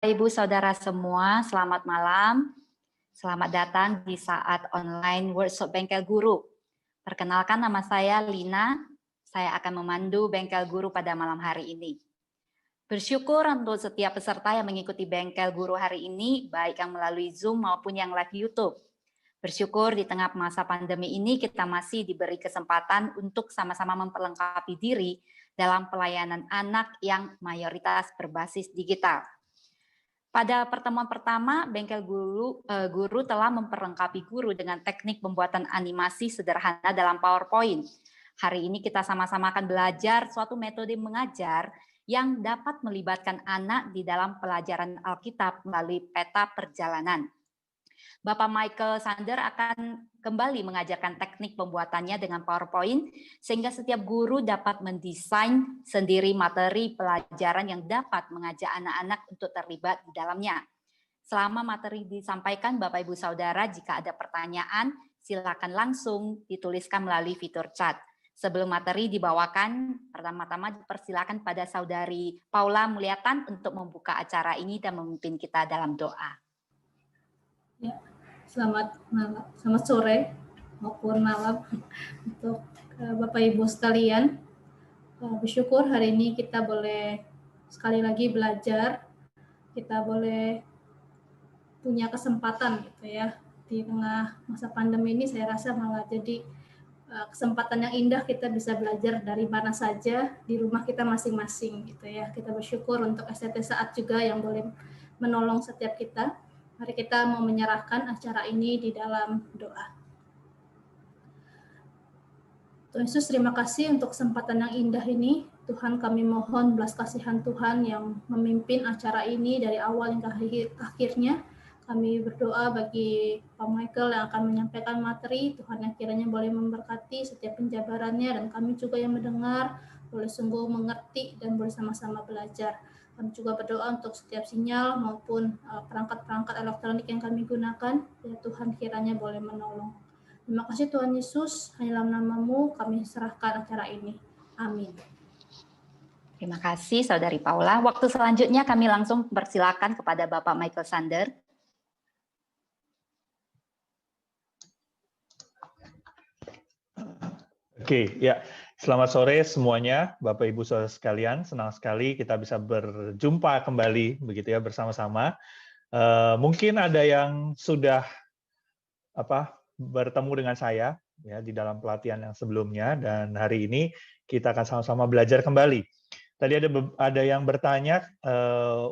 Ibu Saudara semua, selamat malam. Selamat datang di saat online workshop Bengkel Guru. Perkenalkan, nama saya Lina. Saya akan memandu Bengkel Guru pada malam hari ini. Bersyukur untuk setiap peserta yang mengikuti Bengkel Guru hari ini, baik yang melalui Zoom maupun yang live YouTube. Bersyukur di tengah masa pandemi ini kita masih diberi kesempatan untuk sama-sama memperlengkapi diri dalam pelayanan anak yang mayoritas berbasis digital. Pada pertemuan pertama, Bengkel Guru telah memperlengkapi guru dengan teknik pembuatan animasi sederhana dalam PowerPoint. Hari ini kita sama-sama akan belajar suatu metode mengajar yang dapat melibatkan anak di dalam pelajaran Alkitab melalui peta perjalanan. Bapak Michael Sander akan kembali mengajarkan teknik pembuatannya dengan PowerPoint sehingga setiap guru dapat mendesain sendiri materi pelajaran yang dapat mengajak anak-anak untuk terlibat di dalamnya. Selama materi disampaikan, Bapak Ibu Saudara, jika ada pertanyaan, silakan langsung dituliskan melalui fitur chat. Sebelum materi dibawakan, pertama-tama dipersilakan pada Saudari Paula Mulyatan untuk membuka acara ini dan memimpin kita dalam doa. Ya, selamat sore maupun malam untuk Bapak Ibu sekalian. Bersyukur hari ini kita boleh sekali lagi belajar, kita boleh punya kesempatan gitu ya di tengah masa pandemi ini. Saya rasa malah jadi kesempatan yang indah, kita bisa belajar dari mana saja di rumah kita masing-masing gitu ya. Kita bersyukur untuk STT Saat juga yang boleh menolong setiap kita. Mari kita mau menyerahkan acara ini di dalam doa. Tuhan Yesus, terima kasih untuk kesempatan yang indah ini. Tuhan, kami mohon belas kasihan Tuhan yang memimpin acara ini dari awal hingga akhirnya. Kami berdoa bagi Pak Michael yang akan menyampaikan materi. Tuhan yang kiranya boleh memberkati setiap penjabarannya, dan kami juga yang mendengar boleh sungguh mengerti dan boleh sama-sama belajar. Kami juga berdoa untuk setiap sinyal maupun perangkat-perangkat elektronik yang kami gunakan. Ya Tuhan, kiranya boleh menolong. Terima kasih Tuhan Yesus, hanya dalam nama-Mu kami serahkan acara ini. Amin. Terima kasih Saudari Paula. Waktu selanjutnya kami langsung persilakan kepada Bapak Michael Sander. Oke, ya. Selamat sore semuanya, Bapak Ibu Saudara sekalian. Senang sekali kita bisa berjumpa kembali begitu ya bersama-sama. Mungkin ada yang sudah bertemu dengan saya ya di dalam pelatihan yang sebelumnya, dan hari ini kita akan sama-sama belajar kembali. Tadi ada yang bertanya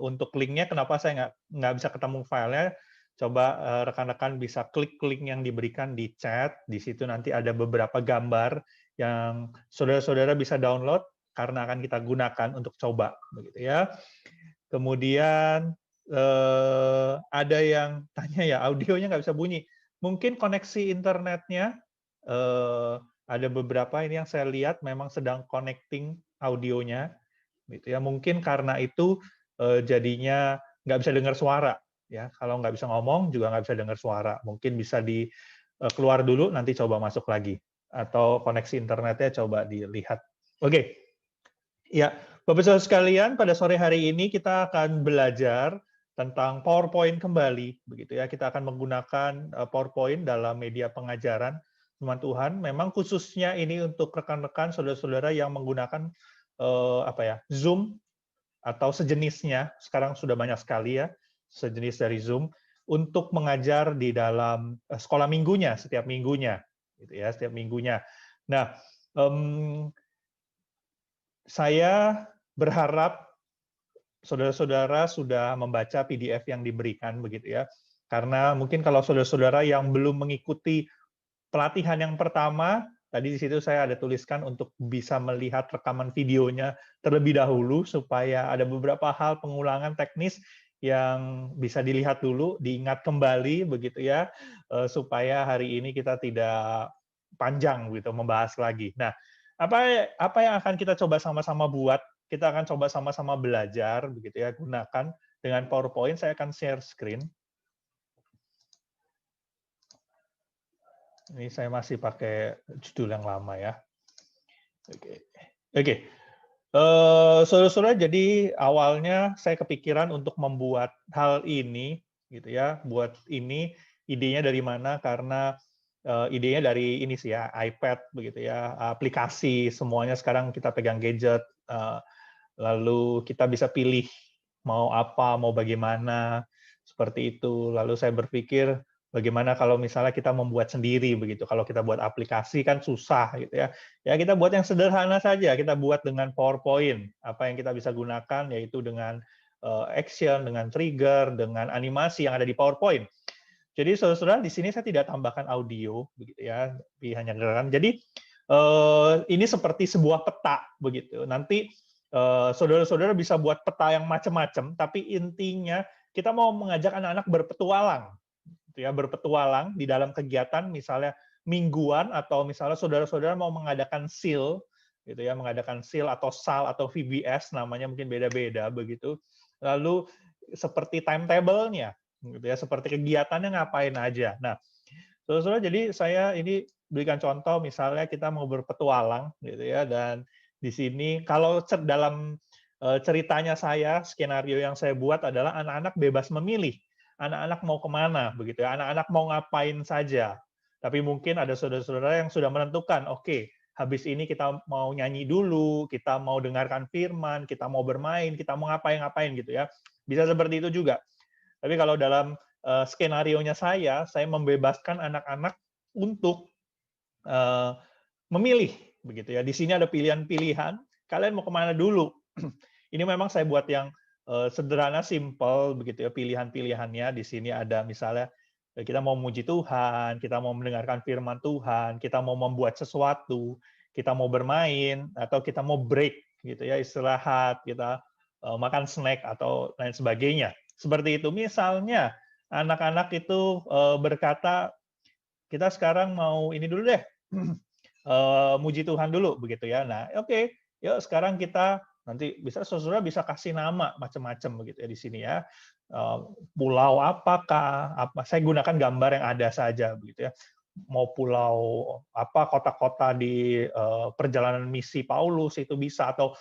untuk linknya, kenapa saya nggak bisa ketemu filenya. Coba rekan-rekan bisa klik link yang diberikan di chat. Di situ nanti ada beberapa gambar yang saudara-saudara bisa download karena akan kita gunakan untuk coba, begitu ya. Kemudian ada yang tanya ya, audionya nggak bisa bunyi. Mungkin koneksi internetnya ada beberapa ini yang saya lihat memang sedang connecting audionya, gitu ya. Mungkin karena itu jadinya nggak bisa dengar suara. Ya, kalau nggak bisa ngomong juga nggak bisa dengar suara. Mungkin bisa keluar dulu, nanti coba masuk lagi. Atau koneksi internetnya coba dilihat. Oke. Ya, Bapak Saudara sekalian, pada sore hari ini kita akan belajar tentang PowerPoint kembali. Begitu ya, kita akan menggunakan PowerPoint dalam media pengajaran firman Tuhan. Memang khususnya ini untuk rekan-rekan saudara-saudara yang menggunakan Zoom atau sejenisnya. Sekarang sudah banyak sekali ya sejenis dari Zoom untuk mengajar di dalam sekolah minggunya, setiap minggunya, gitu ya, setiap minggunya. Nah, saya berharap saudara-saudara sudah membaca PDF yang diberikan, begitu ya. Karena mungkin kalau saudara-saudara yang belum mengikuti pelatihan yang pertama, tadi di situ saya ada tuliskan untuk bisa melihat rekaman videonya terlebih dahulu, supaya ada beberapa hal pengulangan teknis yang bisa dilihat dulu, diingat kembali, begitu ya, supaya hari ini kita tidak panjang gitu membahas lagi. Nah, apa yang akan kita coba sama-sama buat? Kita akan coba sama-sama belajar, begitu ya, gunakan dengan PowerPoint. Saya akan share screen. Ini saya masih pakai judul yang lama ya. Oke. Saudara-saudara, jadi awalnya saya kepikiran untuk membuat hal ini, gitu ya. Buat ini, idenya dari mana? Karena idenya dari ini sih ya, iPad, begitu ya, aplikasi, semuanya sekarang kita pegang gadget, lalu kita bisa pilih mau apa, mau bagaimana, seperti itu. Lalu saya berpikir, bagaimana kalau misalnya kita membuat sendiri begitu. Kalau kita buat aplikasi kan susah gitu ya. Ya kita buat yang sederhana saja. Kita buat dengan PowerPoint. Apa yang kita bisa gunakan yaitu dengan action, dengan trigger, dengan animasi yang ada di PowerPoint. Jadi saudara-saudara di sini saya tidak tambahkan audio begitu ya, tapi hanya gerakan. Jadi ini seperti sebuah peta begitu. Nanti saudara-saudara bisa buat peta yang macam-macam, tapi intinya kita mau mengajak anak-anak berpetualang. Ya, berpetualang di dalam kegiatan misalnya mingguan atau misalnya saudara-saudara mau mengadakan SEAL gitu ya, mengadakan SEAL atau SAL atau VBS namanya mungkin beda-beda begitu. Lalu seperti timetable-nya gitu ya, seperti kegiatannya ngapain aja. Nah, saudara-saudara, jadi saya ini berikan contoh misalnya kita mau berpetualang gitu ya, dan di sini kalau dalam ceritanya saya, skenario yang saya buat adalah anak-anak bebas memilih. Anak-anak mau kemana, begitu ya. Anak-anak mau ngapain saja. Tapi mungkin ada saudara-saudara yang sudah menentukan, oke, habis ini kita mau nyanyi dulu, kita mau dengarkan firman, kita mau bermain, kita mau ngapain-ngapain gitu ya. Bisa seperti itu juga. Tapi kalau dalam skenario-nya saya membebaskan anak-anak untuk memilih, begitu ya. Di sini ada pilihan-pilihan, kalian mau kemana dulu? Ini memang saya buat yang sederhana, simple, begitu ya, pilihan-pilihannya. Di sini ada misalnya kita mau memuji Tuhan, kita mau mendengarkan firman Tuhan, kita mau membuat sesuatu, kita mau bermain, atau kita mau break, gitu ya, istirahat, kita makan snack atau lain sebagainya. Seperti itu. Misalnya anak-anak itu berkata, kita sekarang mau ini dulu deh, muji Tuhan dulu, begitu ya. Nah, oke, yuk sekarang kita nanti bisa saudara bisa kasih nama macam-macam begitu ya di sini ya. Pulau apakah, apa saya gunakan gambar yang ada saja begitu ya. Mau pulau apa, kota-kota di perjalanan misi Paulus itu bisa, atau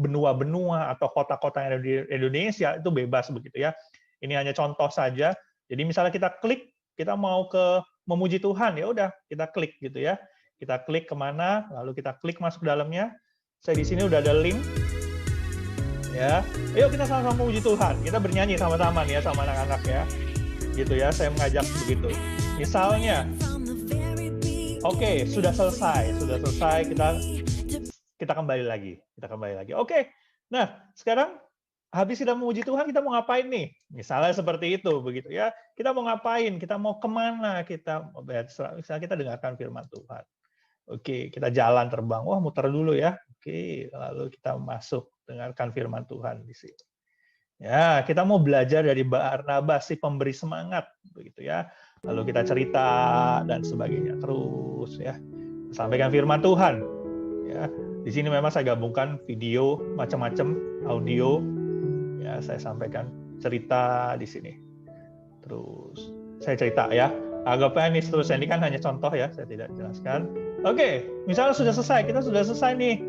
benua-benua atau kota-kota yang ada di Indonesia itu bebas begitu ya. Ini hanya contoh saja. Jadi misalnya kita klik, kita mau ke memuji Tuhan, ya udah kita klik gitu ya. Kita klik kemana, lalu kita klik masuk dalamnya. Saya di sini udah ada link, ya. Ayo kita sama-sama memuji Tuhan. Kita bernyanyi sama-sama nih ya, sama anak-anak ya. Gitu ya, saya mengajak begitu. Misalnya, oke, sudah selesai, kita kembali lagi, Oke, nah sekarang habis kita memuji Tuhan, kita mau ngapain nih? Misalnya seperti itu, begitu ya. Kita mau ngapain? Kita mau kemana? Misalnya kita dengarkan firman Tuhan. Oke, kita jalan terbang. Wah, muter dulu ya. Oke, lalu kita masuk dengarkan firman Tuhan di sini. Ya, kita mau belajar dari Barnabas si pemberi semangat, begitu ya. Lalu kita cerita dan sebagainya terus ya. Sampaikan firman Tuhan. Ya, di sini memang saya gabungkan video macam-macam, audio. Ya, saya sampaikan cerita di sini. Terus saya cerita ya. Anggapnya ini seterusnya, ini kan hanya contoh ya, saya tidak jelaskan. Oke, misalnya kita sudah selesai nih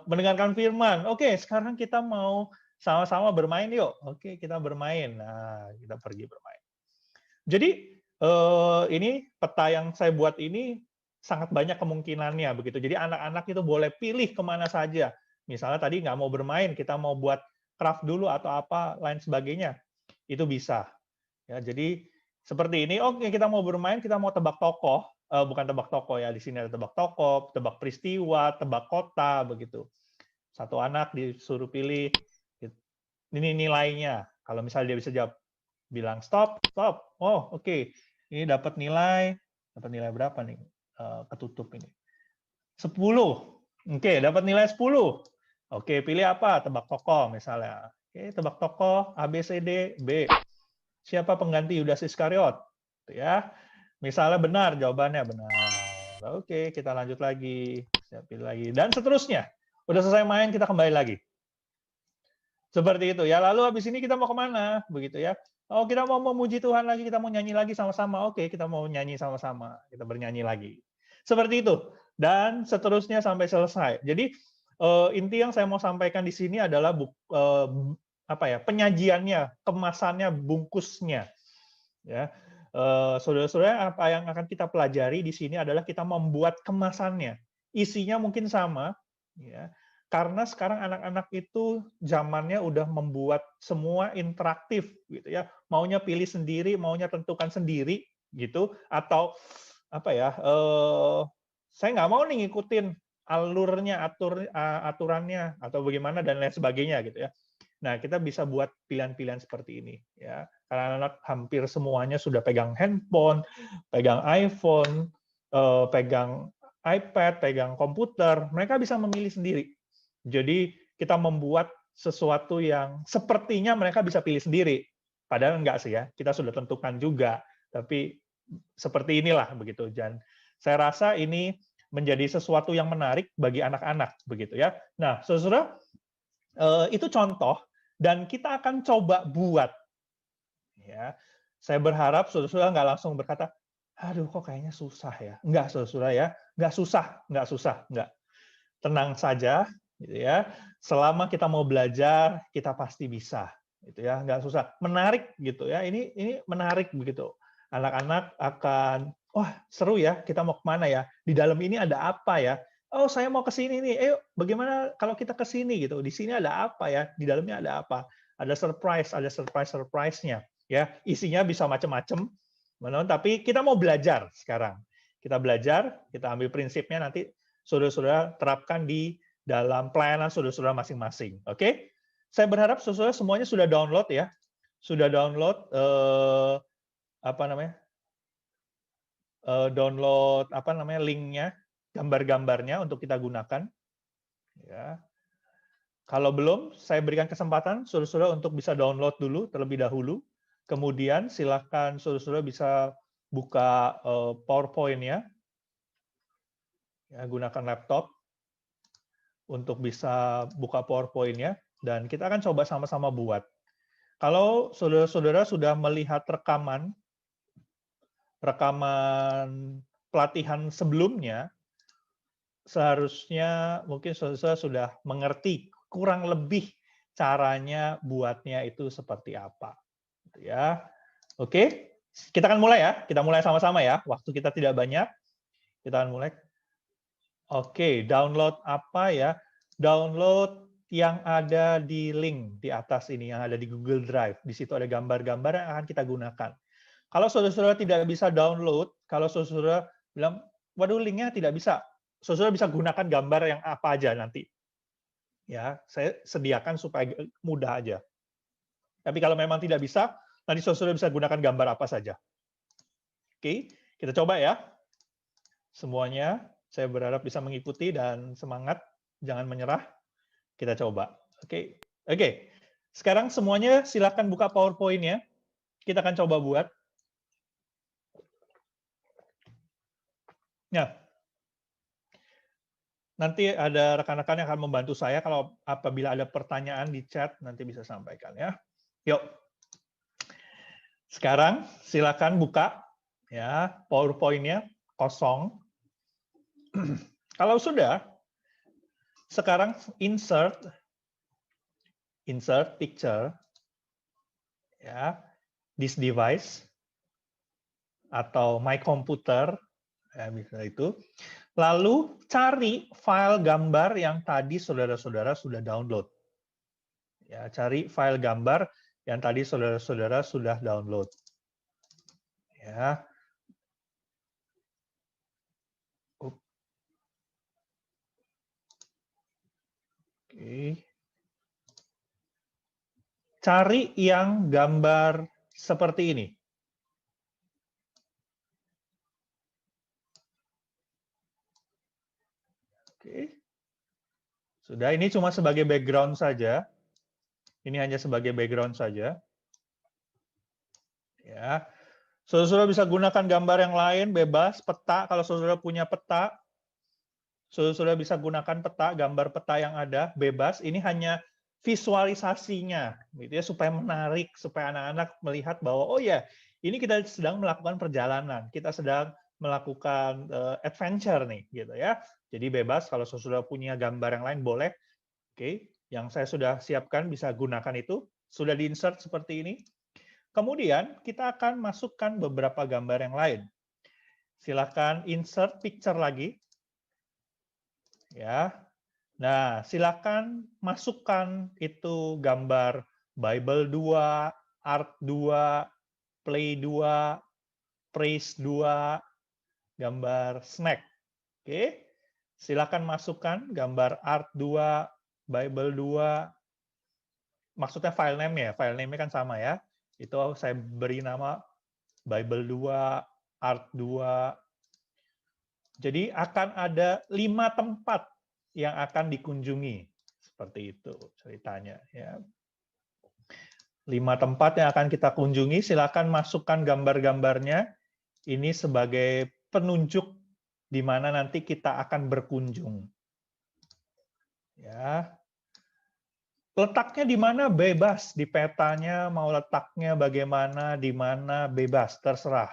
mendengarkan firman. Oke, sekarang kita mau sama-sama bermain yuk. Oke, kita bermain. Nah, kita pergi bermain. Jadi ini peta yang saya buat ini sangat banyak kemungkinannya begitu. Jadi anak-anak itu boleh pilih kemana saja. Misalnya tadi nggak mau bermain, kita mau buat craft dulu atau apa lain sebagainya, itu bisa. Ya, jadi seperti ini. Oke, kita mau bermain, kita mau tebak tokoh. Bukan tebak tokoh ya, di sini ada tebak tokoh, tebak peristiwa, tebak kota, begitu. Satu anak disuruh pilih, ini nilainya. Kalau misalnya dia bisa jawab, bilang stop. Oh, oke. Ini dapat nilai berapa nih? Ketutup ini. 10. Oke, dapat nilai 10. Oke, pilih apa? Tebak tokoh misalnya. Oke, tebak tokoh A, B, C, D, B. Siapa pengganti Yudas Iskariot? Ya. Misalnya benar, jawabannya benar. Oke, kita lanjut lagi. Saya pilih lagi. Dan seterusnya. Udah selesai main, kita kembali lagi. Seperti itu ya. Lalu habis ini kita mau kemana? Begitu ya. Oh, kita mau memuji Tuhan lagi, kita mau nyanyi lagi sama-sama. Oke, kita mau nyanyi sama-sama. Kita bernyanyi lagi. Seperti itu. Dan seterusnya sampai selesai. Jadi inti yang saya mau sampaikan di sini adalah penyajiannya, kemasannya, bungkusnya. Ya, saudara-saudara, apa yang akan kita pelajari di sini adalah kita membuat kemasannya. Isinya mungkin sama, ya. Karena sekarang anak-anak itu zamannya udah membuat semua interaktif, gitu ya. Maunya pilih sendiri, maunya tentukan sendiri, gitu. Atau saya nggak mau nih ngikutin alurnya, aturannya, atau bagaimana dan lain sebagainya, gitu ya. Nah, kita bisa buat pilihan-pilihan seperti ini, ya. Karena anak hampir semuanya sudah pegang handphone, pegang iPhone, pegang iPad, pegang komputer, mereka bisa memilih sendiri. Jadi kita membuat sesuatu yang sepertinya mereka bisa pilih sendiri. Padahal enggak sih ya, kita sudah tentukan juga. Tapi seperti inilah begitu. Dan saya rasa ini menjadi sesuatu yang menarik bagi anak-anak begitu ya. Nah, saudara, itu contoh dan kita akan coba buat. Ya, saya berharap saudara-saudara nggak langsung berkata, aduh kok kayaknya susah ya. Enggak, saudara ya, nggak susah, enggak. Tenang saja, gitu ya. Selama kita mau belajar, kita pasti bisa, gitu ya. Nggak susah, menarik gitu ya. Ini menarik begitu. Anak-anak akan, wah seru ya, kita mau kemana ya? Di dalam ini ada apa ya? Oh saya mau ke sini nih. Bagaimana kalau kita ke sini gitu? Di sini ada apa ya? Di dalamnya ada apa? Ada surprise-nya. Ya, isinya bisa macam-macam. Tapi kita mau belajar sekarang. Kita belajar, kita ambil prinsipnya nanti saudara-saudara terapkan di dalam pelayanan saudara-saudara masing-masing. Oke? Saya berharap saudara semuanya sudah download ya. Sudah download download linknya, gambar-gambarnya untuk kita gunakan. Ya. Kalau belum, saya berikan kesempatan saudara-saudara untuk bisa download dulu terlebih dahulu. Kemudian silakan saudara-saudara bisa buka PowerPoint-nya. Ya, gunakan laptop untuk bisa buka PowerPoint-nya, dan kita akan coba sama-sama buat. Kalau saudara-saudara sudah melihat rekaman pelatihan sebelumnya, seharusnya mungkin saudara-saudara sudah mengerti kurang lebih caranya buatnya itu seperti apa. Ya, oke, kita akan mulai ya. Kita mulai sama-sama ya. Waktu kita tidak banyak, kita akan mulai. Oke, download apa ya? Download yang ada di link di atas ini, yang ada di Google Drive. Di situ ada gambar-gambar yang akan kita gunakan. Kalau saudara-saudara tidak bisa download, kalau saudara-saudara bilang, waduh linknya tidak bisa, saudara bisa gunakan gambar yang apa aja nanti. Ya, saya sediakan supaya mudah aja. Tapi kalau memang tidak bisa, nanti saudara bisa gunakan gambar apa saja. Oke, kita coba ya. Semuanya. Saya berharap bisa mengikuti dan semangat, jangan menyerah. Kita coba. Oke. Sekarang semuanya silakan buka PowerPoint-nya. Kita akan coba buat. Nah, nanti ada rekan-rekan yang akan membantu saya. Kalau apabila ada pertanyaan di chat, nanti bisa sampaikan ya. Yuk. Sekarang silakan buka ya PowerPoint-nya kosong. Kalau sudah, sekarang insert picture, ya, this device atau my computer, ya, bisa itu. Lalu cari file gambar yang tadi saudara-saudara sudah download. Ya, cari file gambar yang tadi saudara-saudara sudah download. Ya. Oke. Cari yang gambar seperti ini. Oke. Sudah, ini cuma sebagai background saja. Ini hanya sebagai background saja. Ya. Saudara-saudara bisa gunakan gambar yang lain, bebas, peta. Kalau saudara punya peta, saudara bisa gunakan peta, gambar peta yang ada, bebas. Ini hanya visualisasinya, gitu ya, supaya menarik, supaya anak-anak melihat bahwa oh ya, ini kita sedang melakukan perjalanan, kita sedang melakukan adventure nih, gitu ya. Jadi bebas kalau saudara punya gambar yang lain boleh. Oke, yang saya sudah siapkan bisa gunakan itu. Sudah di-insert seperti ini. Kemudian kita akan masukkan beberapa gambar yang lain. Silakan insert picture lagi. Ya. Nah, silakan masukkan itu gambar Bible 2, Art 2, Play 2, Praise 2, gambar snack. Oke. Silakan masukkan gambar Art 2, Bible 2. Maksudnya file name ya, file name-nya kan sama ya. Itu saya beri nama Bible 2, Art 2. Jadi akan ada 5 tempat yang akan dikunjungi. Seperti itu ceritanya. Ya. 5 tempat yang akan kita kunjungi, silakan masukkan gambar-gambarnya. Ini sebagai penunjuk di mana nanti kita akan berkunjung. Ya. Letaknya di mana bebas, di petanya mau letaknya bagaimana, di mana bebas, terserah.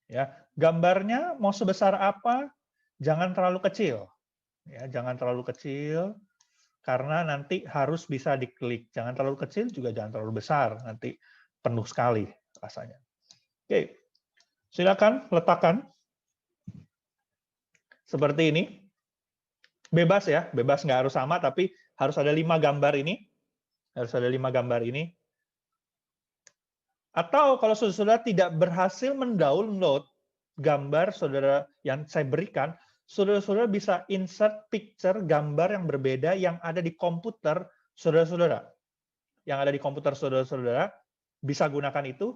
Ya, gambarnya mau sebesar apa, jangan terlalu kecil. Ya, jangan terlalu kecil karena nanti harus bisa diklik. Jangan terlalu kecil juga jangan terlalu besar, nanti penuh sekali rasanya. Oke. Silakan letakkan seperti ini. Bebas ya, bebas nggak harus sama, tapi harus ada 5 gambar ini. Harus ada 5 gambar ini. Atau kalau saudara tidak berhasil mendownload gambar saudara yang saya berikan, saudara-saudara bisa insert picture gambar yang berbeda yang ada di komputer saudara-saudara. Yang ada di komputer saudara-saudara, bisa gunakan itu,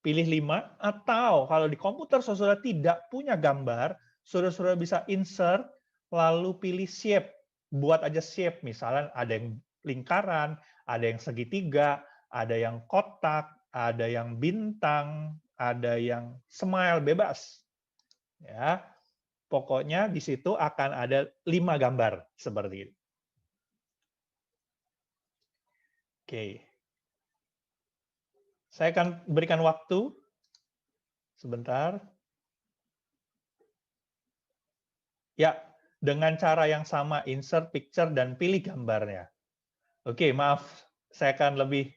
pilih 5, atau kalau di komputer saudara tidak punya gambar, saudara-saudara bisa insert, lalu pilih shape. Buat aja shape, misalnya ada yang lingkaran, ada yang segitiga, ada yang kotak, ada yang bintang, ada yang smile, bebas. Ya, pokoknya di situ akan ada 5 gambar seperti ini. Oke. Saya akan berikan waktu sebentar. Ya, dengan cara yang sama, insert picture dan pilih gambarnya. Oke, maaf, saya akan lebih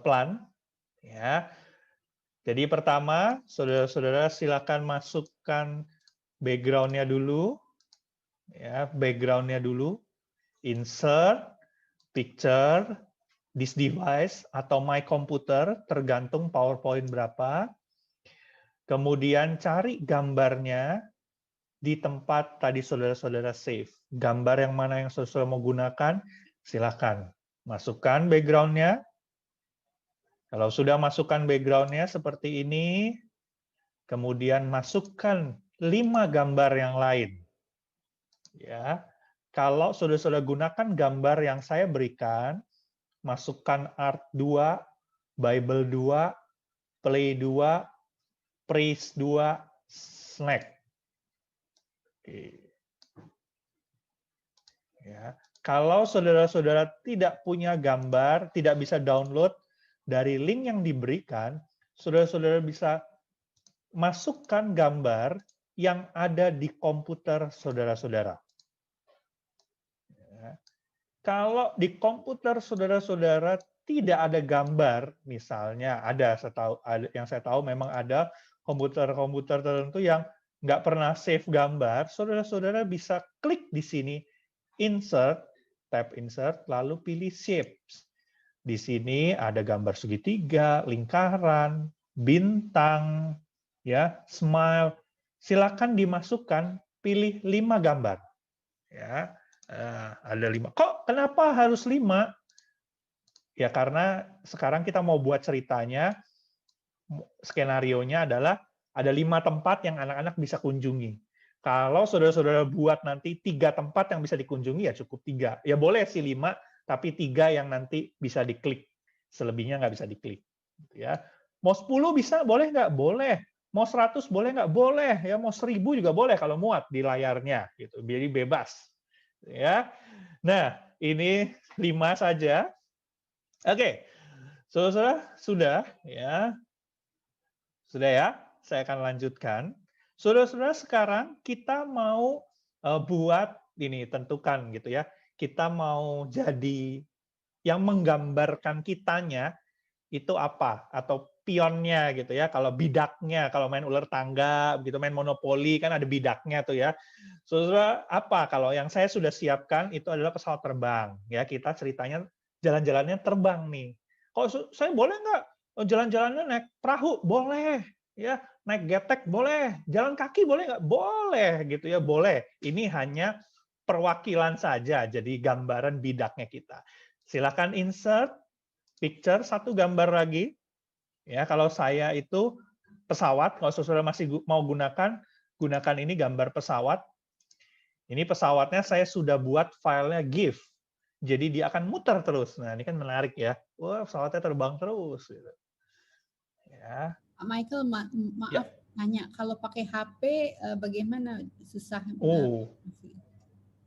pelan. Ya, jadi pertama, saudara-saudara silakan masukkan background-nya dulu. Ya, background-nya dulu. Insert, picture, this device, atau my computer, tergantung PowerPoint berapa. Kemudian cari gambarnya di tempat tadi saudara-saudara save. Gambar yang mana yang saudara mau gunakan, silakan. Masukkan background-nya. Kalau sudah masukkan background-nya seperti ini, kemudian masukkan 5 gambar yang lain. Ya, kalau saudara-saudara gunakan gambar yang saya berikan, masukkan Art 2, Bible 2, Play 2, Praise 2, Snack. Oke. Ya. Kalau saudara-saudara tidak punya gambar, tidak bisa download dari link yang diberikan, saudara-saudara bisa masukkan gambar yang ada di komputer saudara-saudara. Ya. Kalau di komputer saudara-saudara tidak ada gambar, misalnya yang saya tahu memang ada komputer-komputer tertentu yang nggak pernah save gambar, saudara-saudara bisa klik di sini, insert, tab insert, lalu pilih shapes. Di sini ada gambar segitiga, lingkaran, bintang, ya, smile. Silakan dimasukkan, pilih 5 gambar. Ya, ada 5. Kok kenapa harus 5? Ya karena sekarang kita mau buat ceritanya, skenarionya adalah ada 5 tempat yang anak-anak bisa kunjungi. Kalau saudara-saudara buat nanti 3 tempat yang bisa dikunjungi, ya cukup 3. Ya boleh sih 5, tapi 3 yang nanti bisa diklik. Selebihnya nggak bisa diklik. Ya. Mau 10 bisa, boleh nggak? Boleh. Mau 100 boleh nggak? Boleh. Ya, mau 1000 juga boleh kalau muat di layarnya. Gitu. Jadi bebas. Ya. Nah, ini 5 saja. Oke. Saudara-saudara, sudah ya. Sudah ya? Saya akan lanjutkan. Saudara-saudara, sekarang kita mau buat ini, tentukan gitu ya, kita mau jadi yang menggambarkan kitanya itu apa, atau pionnya gitu ya, kalau bidaknya, kalau main ular tangga gitu, main monopoli kan ada bidaknya tuh ya. Saudara, apa kalau yang saya sudah siapkan itu adalah pesawat terbang ya, kita ceritanya jalan-jalannya terbang nih. Kalau saya boleh nggak jalan-jalannya naik perahu? Boleh ya, naik getek boleh, jalan kaki boleh nggak? Boleh gitu ya, boleh. Ini hanya perwakilan saja, jadi gambaran bidaknya kita. Silakan insert picture, satu gambar lagi. Ya, kalau saya itu pesawat, kalau saudara masih mau gunakan ini gambar pesawat. Ini pesawatnya saya sudah buat filenya GIF. Jadi dia akan muter terus. Nah, ini kan menarik ya. Wah, pesawatnya terbang terus. Gitu. Ya. Pak Michael, maaf Ya. nanya, kalau pakai HP bagaimana? Susah? Oh.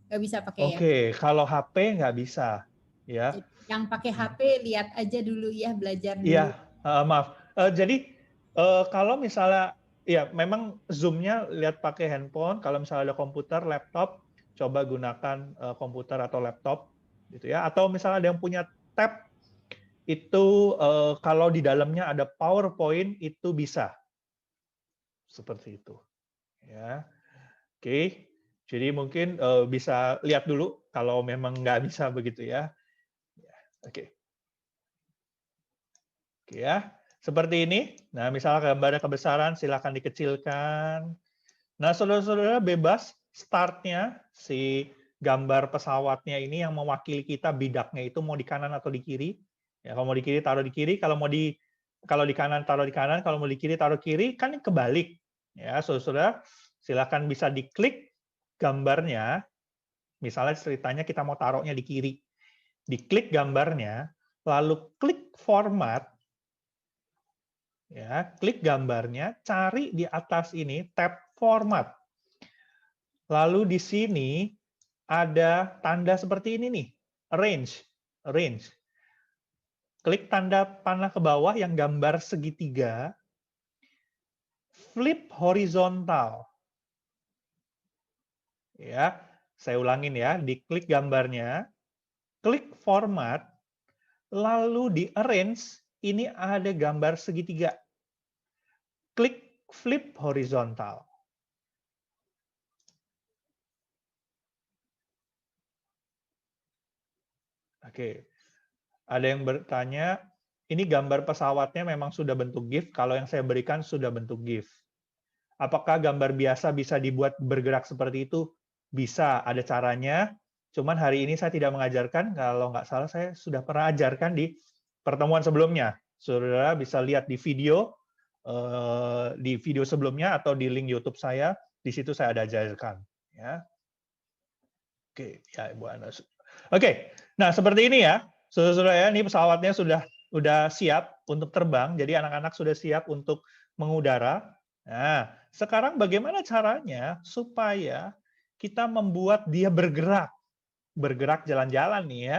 Nggak bisa pakai ya? Oke, kalau HP nggak bisa. Ya. Yang pakai HP lihat aja dulu ya, belajar dulu. Iya, maaf. Jadi kalau misalnya, ya memang Zoom-nya lihat pakai handphone. Kalau misalnya ada komputer, laptop, coba gunakan komputer atau laptop, gitu ya. Atau misalnya ada yang punya tab, itu kalau di dalamnya ada PowerPoint itu bisa, seperti itu. Ya, oke. Jadi mungkin bisa lihat dulu kalau memang nggak bisa begitu ya. Oke. Oke ya, seperti ini. Nah, misalnya gambarnya kebesaran, silakan dikecilkan. Nah, saudara-saudara bebas startnya si gambar pesawatnya ini yang mewakili kita bidaknya itu mau di kanan atau di kiri. Ya, kalau mau di kiri taruh di kiri, kalau di kanan taruh di kanan, kalau mau di kiri taruh kiri, kan kebalik. Ya, saudara-saudara silakan bisa diklik gambarnya. Misalnya ceritanya kita mau taruhnya di kiri. Diklik gambarnya, lalu klik format. Ya, klik gambarnya, cari di atas ini tab format. Lalu di sini ada tanda seperti ini nih, range. Klik tanda panah ke bawah yang gambar segitiga, flip horizontal. Ya, saya ulangin ya, diklik gambarnya, klik format, lalu di arrange, ini ada gambar segitiga. Klik flip horizontal. Oke, ada yang bertanya, ini gambar pesawatnya memang sudah bentuk GIF, kalau yang saya berikan sudah bentuk GIF. Apakah gambar biasa bisa dibuat bergerak seperti itu? Bisa, ada caranya. Cuman hari ini saya tidak mengajarkan, kalau nggak salah saya sudah pernah ajarkan di pertemuan sebelumnya. Saudara bisa lihat di video sebelumnya atau di link YouTube saya, di situ saya ada ajarkan. Ya. Oke, ya Ibu Ana. Oke, nah seperti ini ya, saudara-saudara ya, ini pesawatnya sudah siap untuk terbang, jadi anak-anak sudah siap untuk mengudara. Nah, sekarang bagaimana caranya supaya kita membuat dia bergerak jalan-jalan nih ya,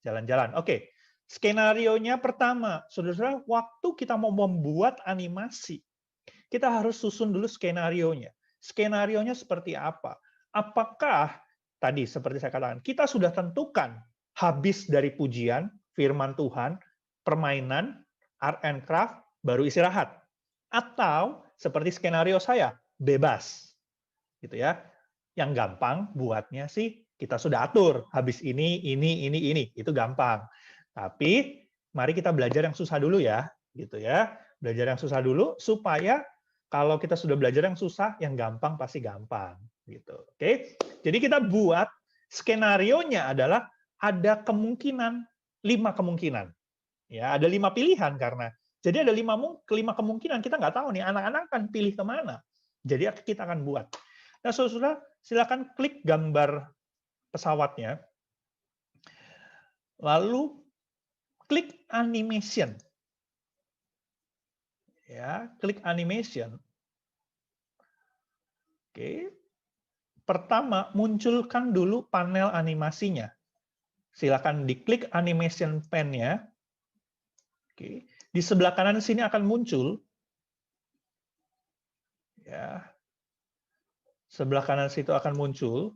jalan-jalan. Oke, skenarionya pertama, saudara-saudara, waktu kita mau membuat animasi, kita harus susun dulu skenarionya. Skenarionya seperti apa? Apakah tadi seperti saya katakan, kita sudah tentukan habis dari pujian, firman Tuhan, permainan, art and craft, baru istirahat. Atau seperti skenario saya, bebas. Gitu ya. Yang gampang buatnya sih kita sudah atur. Habis ini. Itu gampang. Tapi mari kita belajar yang susah dulu ya. Gitu ya. Belajar yang susah dulu supaya kalau kita sudah belajar yang susah, yang gampang pasti gampang. Gitu. Oke. Jadi kita buat skenarionya adalah ada kemungkinan, 5 kemungkinan. Ya, ada 5 pilihan karena jadi ada 5 kemungkinan, kita nggak tahu nih anak-anak akan pilih kemana. Jadi kita akan buat. Nah, saudara, silakan klik gambar pesawatnya. Lalu klik animation. Ya, klik animation. Oke. Pertama, munculkan dulu panel animasinya. Silakan diklik animation pen-nya. Oke. Di sebelah kanan sini akan muncul. Ya. Sebelah kanan situ akan muncul.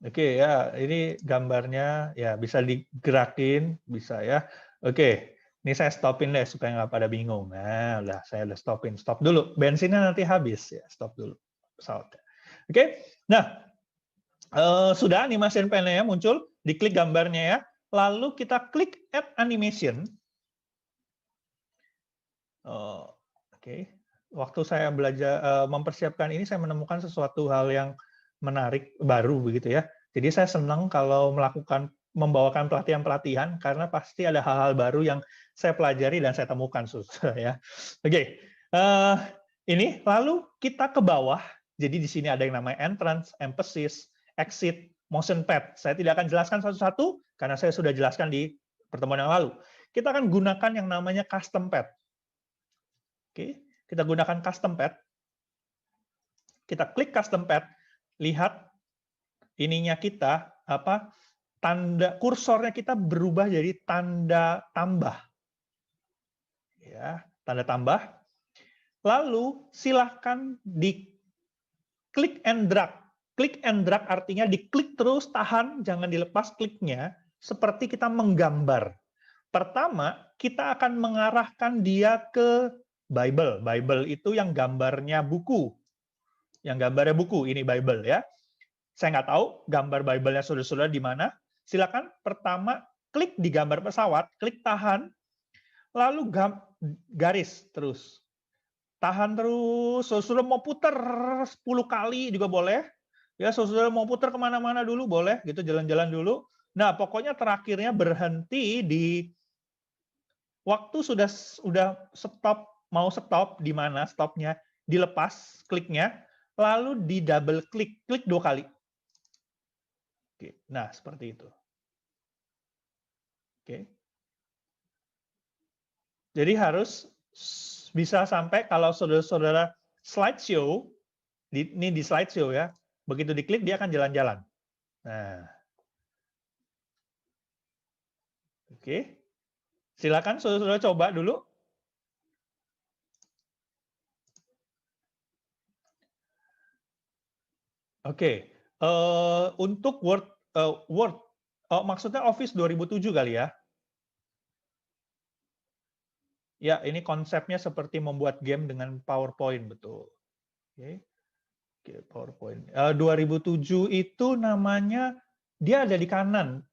Oke ya, ini gambarnya ya bisa digerakin, bisa ya. Oke, ini saya stopin deh supaya nggak pada bingung. Nah, udah saya udah stopin. Stop dulu, bensinnya nanti habis ya. Stop dulu pesawatnya. Oke, nah sudah animasi panelnya muncul, diklik gambarnya ya. Lalu kita klik Add Animation. Oke, waktu saya belajar mempersiapkan ini, saya menemukan sesuatu hal yang menarik baru begitu ya. Jadi saya senang kalau membawakan pelatihan-pelatihan karena pasti ada hal-hal baru yang saya pelajari dan saya temukan ya. Oke, ini lalu kita ke bawah. Jadi di sini ada yang namanya entrance, emphasis, exit, motion pad. Saya tidak akan jelaskan satu-satu karena saya sudah jelaskan di pertemuan yang lalu. Kita akan gunakan yang namanya custom pad. Oke, kita gunakan custom pad. Kita klik custom pad, lihat ininya kita tanda kursornya kita berubah jadi tanda tambah. Ya, tanda tambah. Lalu silahkan di klik and drag. Klik and drag artinya diklik terus, tahan, jangan dilepas kliknya, seperti kita menggambar. Pertama, kita akan mengarahkan dia ke Bible. Bible itu yang gambarnya buku. Yang gambarnya buku, ini Bible ya. Saya nggak tahu gambar Bible-nya saudara-saudara di mana. Silakan pertama klik di gambar pesawat, klik tahan, lalu garis terus. Tahan terus, saudara mau putar 10 kali juga boleh. Ya, saudara mau putar kemana-mana dulu boleh, gitu jalan-jalan dulu. Nah, pokoknya terakhirnya berhenti di waktu sudah stop, mau stop di mana stopnya, dilepas kliknya, lalu di double klik 2 kali. Oke, nah seperti itu. Oke. Jadi harus bisa sampai kalau saudara-saudara slideshow, ini di slideshow ya, begitu diklik dia akan jalan-jalan. Nah, oke. Silakan saudara-saudara coba dulu. Oke, untuk Word, maksudnya Office 2007 kali ya? Ya, ini konsepnya seperti membuat game dengan PowerPoint, betul. Oke, PowerPoint. 2007 itu namanya, dia ada di kanan,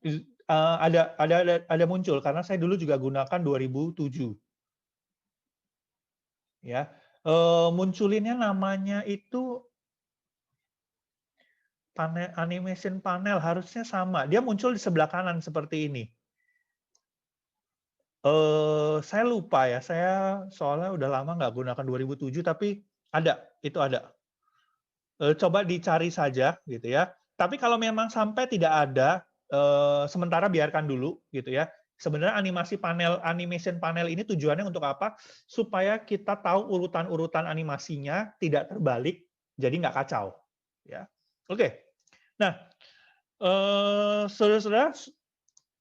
ada muncul karena saya dulu juga gunakan 2007. Ya, munculinnya namanya itu animation panel, harusnya sama. Dia muncul di sebelah kanan seperti ini. Saya lupa ya, saya soalnya udah lama nggak gunakan 2007, tapi itu ada. Coba dicari saja gitu ya. Tapi kalau memang sampai tidak ada, sementara biarkan dulu gitu ya. Sebenarnya animation panel ini tujuannya untuk apa? Supaya kita tahu urutan-urutan animasinya tidak terbalik, jadi nggak kacau. Ya, oke. Nah, saudara-saudara,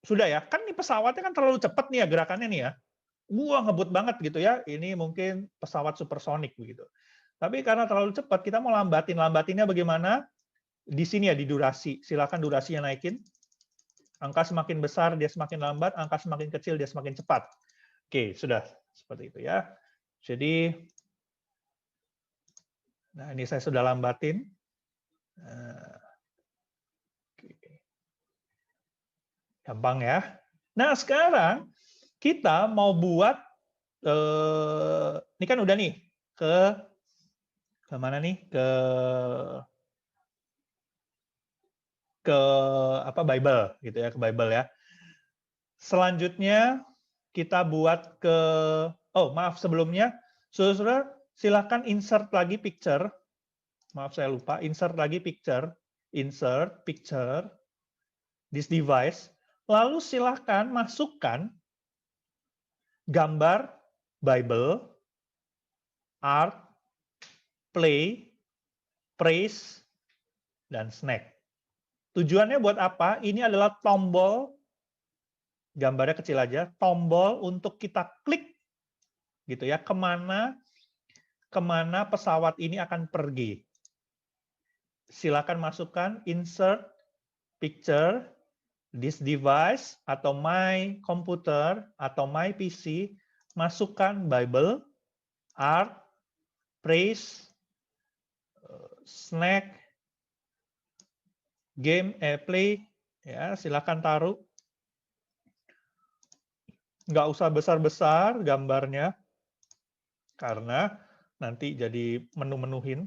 sudah ya, kan ini pesawatnya kan terlalu cepat nih ya gerakannya nih ya. Wah, ngebut banget gitu ya. Ini mungkin pesawat supersonik begitu. Tapi karena terlalu cepat, kita mau lambatinnya bagaimana? Di sini ya, di durasi. Silakan durasinya naikin. Angka semakin besar, dia semakin lambat. Angka semakin kecil, dia semakin cepat. Oke, sudah. Seperti itu ya. Jadi, nah ini saya sudah lambatin. Gampang ya. Nah, sekarang kita mau buat, ini kan udah nih, ke mana nih? Ke Bible gitu ya, ke Bible ya. Selanjutnya kita buat ke, maaf sebelumnya, saudara-saudara silakan insert lagi picture. Maaf saya lupa, insert lagi picture, this device. Lalu silakan masukkan gambar Bible, art, play, praise, dan snack. Tujuannya buat apa? Ini adalah tombol gambarnya kecil aja, tombol untuk kita klik gitu ya, kemana pesawat ini akan pergi. Silakan masukkan insert picture, this device, atau my computer, atau my PC, masukkan Bible, art, praise, snack, game, play, ya silakan taruh. Nggak usah besar-besar gambarnya, karena nanti jadi menu-menuhin.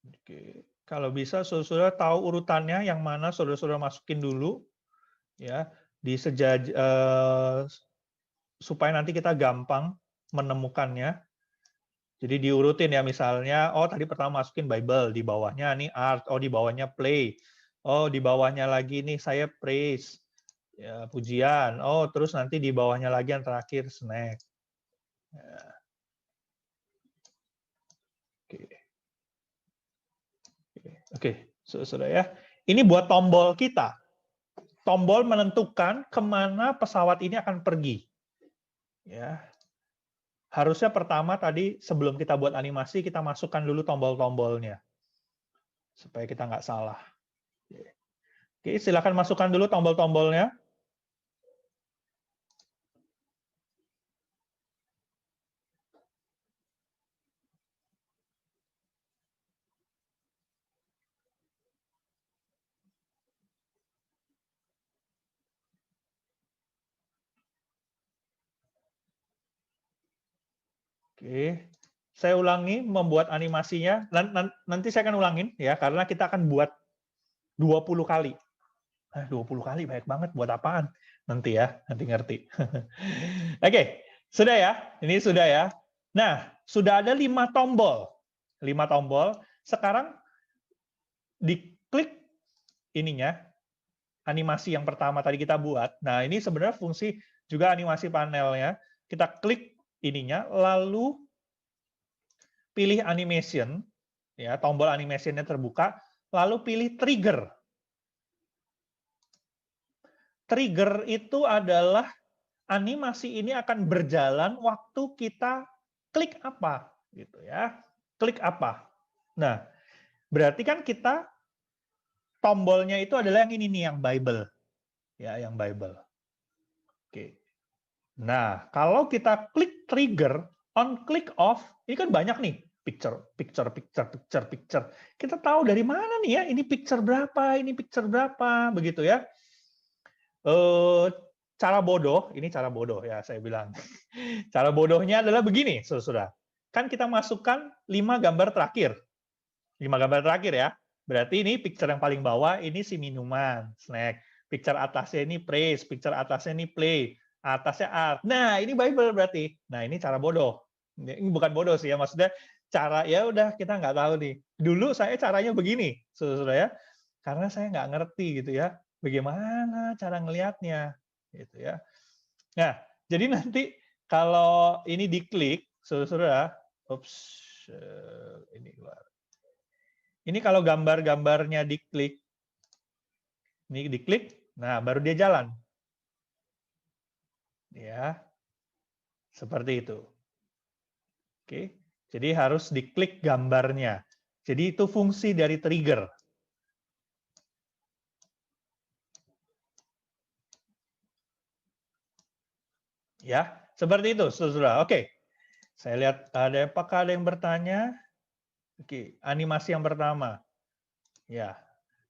Oke. Kalau bisa saudara-saudara tahu urutannya yang mana saudara-saudara masukin dulu, ya di supaya nanti kita gampang menemukannya. Jadi diurutin ya, misalnya, oh tadi pertama masukin Bible, di bawahnya nih art, oh di bawahnya play, oh di bawahnya lagi nih saya praise, ya, pujian, oh terus nanti di bawahnya lagi yang terakhir snack. Ya. Oke, sudah ya. Ini buat tombol kita. Tombol menentukan kemana pesawat ini akan pergi. Ya. Harusnya pertama tadi sebelum kita buat animasi, kita masukkan dulu tombol-tombolnya. Supaya kita nggak salah. Oke, silakan masukkan dulu tombol-tombolnya. Oke, saya ulangi membuat animasinya. Nanti saya akan ulangin ya, karena kita akan buat 20 kali. 20 kali banyak banget, buat apaan? Nanti ya, nanti ngerti. Oke, sudah ya, ini sudah ya. Nah, sudah ada 5 tombol. 5 tombol, sekarang diklik ininya, animasi yang pertama tadi kita buat. Nah, ini sebenarnya fungsi juga animasi panelnya. Kita klik ininya, lalu pilih animation, ya tombol animationnya terbuka, lalu pilih trigger. Trigger itu adalah animasi ini akan berjalan waktu kita klik apa, gitu ya. Klik apa. Nah, berarti kan kita tombolnya itu adalah yang ini nih, yang Bible, ya, yang Bible. Oke. Nah, kalau kita klik trigger, on click off, ini kan banyak nih, picture. Kita tahu dari mana nih ya, ini picture berapa, begitu ya. Cara bodoh, ini cara bodoh ya saya bilang. Cara bodohnya adalah begini, saudara. Kan kita masukkan 5 gambar terakhir. 5 gambar terakhir ya. Berarti ini picture yang paling bawah, ini si minuman, snack. Picture atasnya ini praise, picture atasnya ini play, atasnya art. Nah, ini Bible berarti. Nah, ini cara bodoh. Ini bukan bodoh sih ya, maksudnya cara, ya udah kita nggak tahu nih. Dulu saya caranya begini, saudara ya. Karena saya nggak ngerti gitu ya, bagaimana cara ngelihatnya, gitu ya. Nah, jadi nanti kalau ini diklik, saudara, ini keluar. Ini kalau gambar-gambarnya diklik, ini diklik, nah baru dia jalan. Ya, seperti itu. Oke, jadi harus diklik gambarnya. Jadi itu fungsi dari trigger. Ya, seperti itu, saudara. Oke, saya lihat apakah ada yang bertanya? Oke, animasi yang pertama. Ya,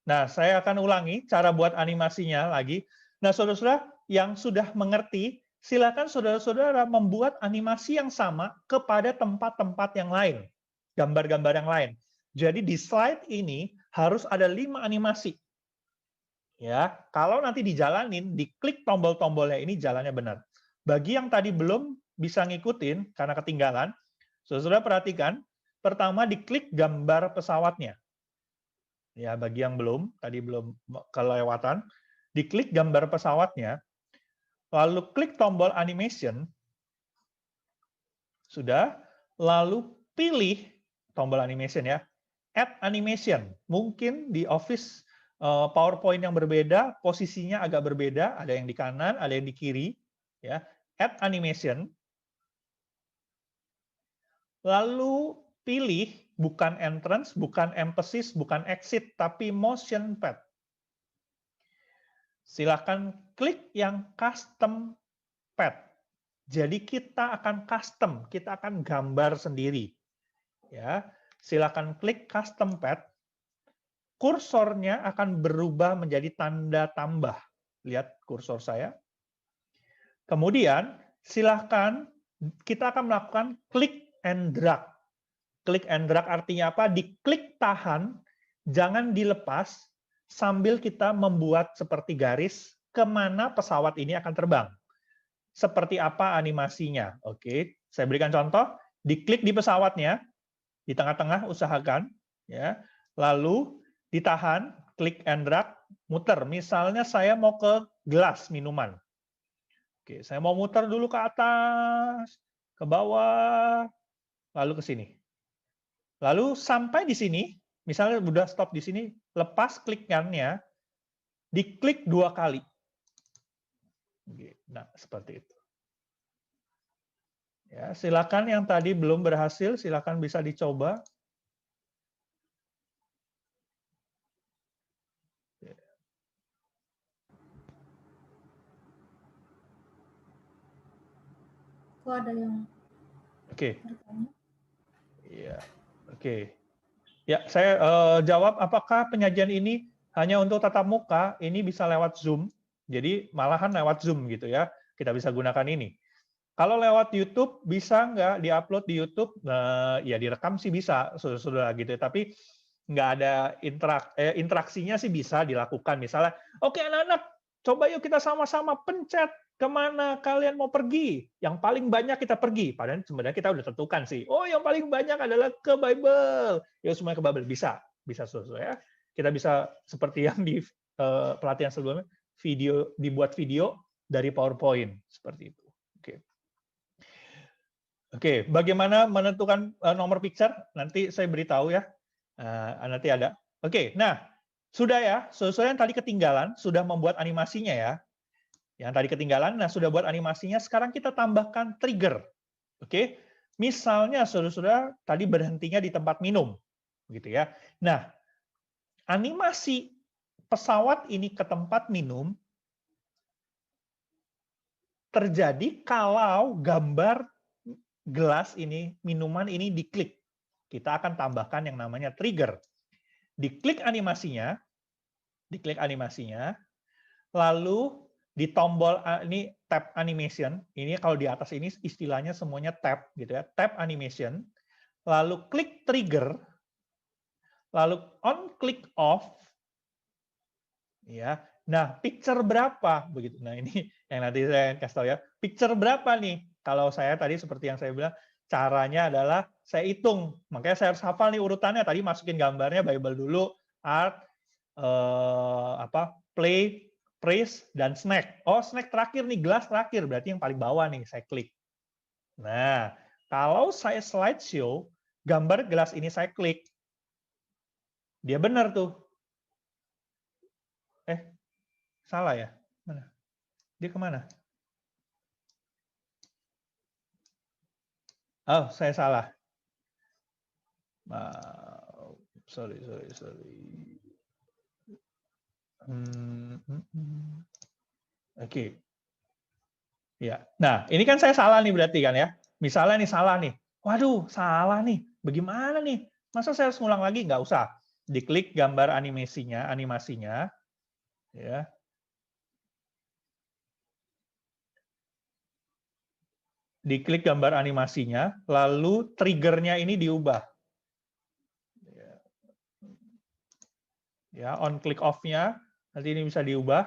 nah saya akan ulangi cara buat animasinya lagi. Nah, saudara-saudara yang sudah mengerti, silakan saudara-saudara membuat animasi yang sama kepada tempat-tempat yang lain, gambar-gambar yang lain. Jadi di slide ini harus ada 5 animasi. Ya, kalau nanti dijalanin, diklik tombol-tombolnya ini jalannya benar. Bagi yang tadi belum bisa ngikutin karena ketinggalan, saudara perhatikan, pertama diklik gambar pesawatnya. Ya, bagi yang belum, tadi belum kelewatan, diklik gambar pesawatnya, lalu klik tombol animation, sudah, lalu pilih tombol animation ya, add animation. Mungkin di Office PowerPoint yang berbeda, posisinya agak berbeda, ada yang di kanan, ada yang di kiri, ya. Add animation. Lalu pilih bukan entrance, bukan emphasis, bukan exit, tapi motion pad. Silakan klik yang custom pad. Jadi kita akan custom, kita akan gambar sendiri. Ya, silakan klik custom pad. Kursornya akan berubah menjadi tanda tambah. Lihat kursor saya. Kemudian silakan kita akan melakukan klik and drag. Klik and drag artinya apa? Diklik tahan, jangan dilepas sambil kita membuat seperti garis kemana pesawat ini akan terbang. Seperti apa animasinya? Oke, saya berikan contoh. Diklik di pesawatnya, di tengah-tengah usahakan, ya. Lalu ditahan, klik and drag, muter. Misalnya saya mau ke gelas minuman. Oke, saya mau muter dulu ke atas, ke bawah, lalu ke sini. Lalu sampai di sini, misalnya udah stop di sini, lepas kliknya, diklik 2 kali. Nah, seperti itu. Ya, silakan yang tadi belum berhasil, silakan bisa dicoba. Kok ada yang Oke. bertanya? Iya. Oke. Ya, saya jawab apakah penyajian ini hanya untuk tatap muka, ini bisa lewat Zoom. Jadi malahan lewat Zoom gitu ya. Kita bisa gunakan ini. Kalau lewat YouTube bisa nggak diupload di YouTube? Ya direkam sih bisa, sudah gitu. Tapi nggak ada interaksinya sih bisa dilakukan. Misalnya, oke anak-anak, coba yuk kita sama-sama pencet kemana kalian mau pergi. Yang paling banyak kita pergi. Padahal sebenarnya kita udah tentukan sih. Oh, yang paling banyak adalah ke Bible. Yuk semuanya ke Bible. Bisa sesuai ya. Kita bisa seperti yang di pelatihan sebelumnya, dibuat video dari PowerPoint seperti itu. Oke, bagaimana menentukan nomor picture? Nanti saya beritahu ya. Nanti ada. Oke, nah sudah ya. Saudara yang tadi ketinggalan sudah membuat animasinya ya. Yang tadi ketinggalan, nah sudah buat animasinya. Sekarang kita tambahkan trigger. Oke, misalnya saudara-saudara tadi berhentinya di tempat minum, gitu ya. Nah, animasi pesawat ini ke tempat minum terjadi kalau gambar gelas ini, minuman ini diklik. Kita akan tambahkan yang namanya trigger. Diklik animasinya, lalu di tombol ini tab animation. Ini kalau di atas ini istilahnya semuanya tab gitu ya, tab animation. Lalu klik trigger, lalu on click off. Ya. Nah, picture berapa begitu. Nah, ini yang nanti saya kasih tahu ya. Picture berapa nih? Kalau saya tadi seperti yang saya bilang, caranya adalah saya hitung. Makanya saya harus hafal nih urutannya. Tadi masukin gambarnya Bible dulu, art, play, praise, dan snack. Oh, snack terakhir nih, gelas terakhir. Berarti yang paling bawah nih, saya klik. Nah, kalau saya slideshow, gambar gelas ini saya klik. Dia benar tuh. Salah ya? Mana? Dia kemana? Oh, saya salah. Sorry. Oke. Ya. Nah, ini kan saya salah nih berarti kan ya. Misalnya nih salah nih. Waduh, salah nih. Bagaimana nih? Masa saya harus ngulang lagi? Nggak usah. Diklik gambar animasinya, ya. Diklik gambar animasinya, lalu triggernya ini diubah. Ya, on click off-nya nanti ini bisa diubah.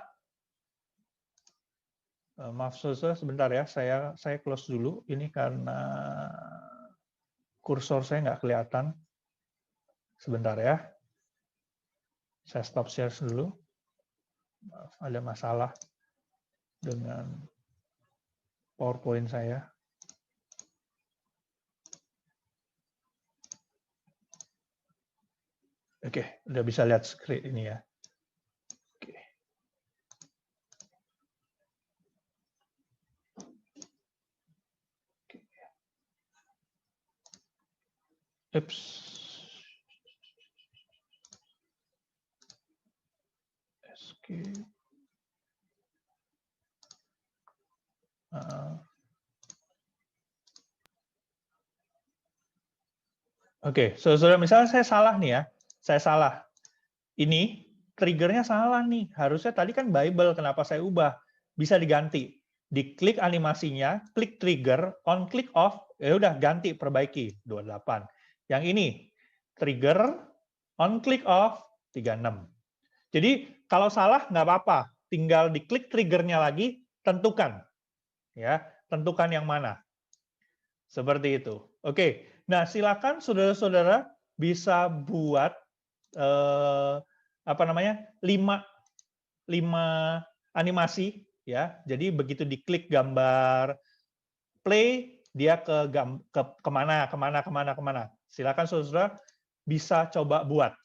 Maaf sebentar ya, saya close dulu. Ini karena kursor saya nggak kelihatan. Sebentar ya. Saya stop share dulu. Maaf, ada masalah dengan PowerPoint saya. Oke, udah bisa lihat screen ini ya. Oops. Escape. Oke, saudara, misalnya saya salah nih ya, saya salah. Ini triggernya salah nih. Harusnya tadi kan Bible, kenapa saya ubah? Bisa diganti. Diklik animasinya, klik trigger, on click off, ya udah ganti, perbaiki 28. Yang ini trigger, on click off 36. Jadi kalau salah nggak apa-apa, tinggal diklik triggernya lagi, tentukan, ya, tentukan yang mana. Seperti itu. Oke, nah silakan saudara-saudara bisa buat apa namanya 5 animasi, ya. Jadi begitu diklik gambar play, dia kemana. Silakan saudara bisa coba buat,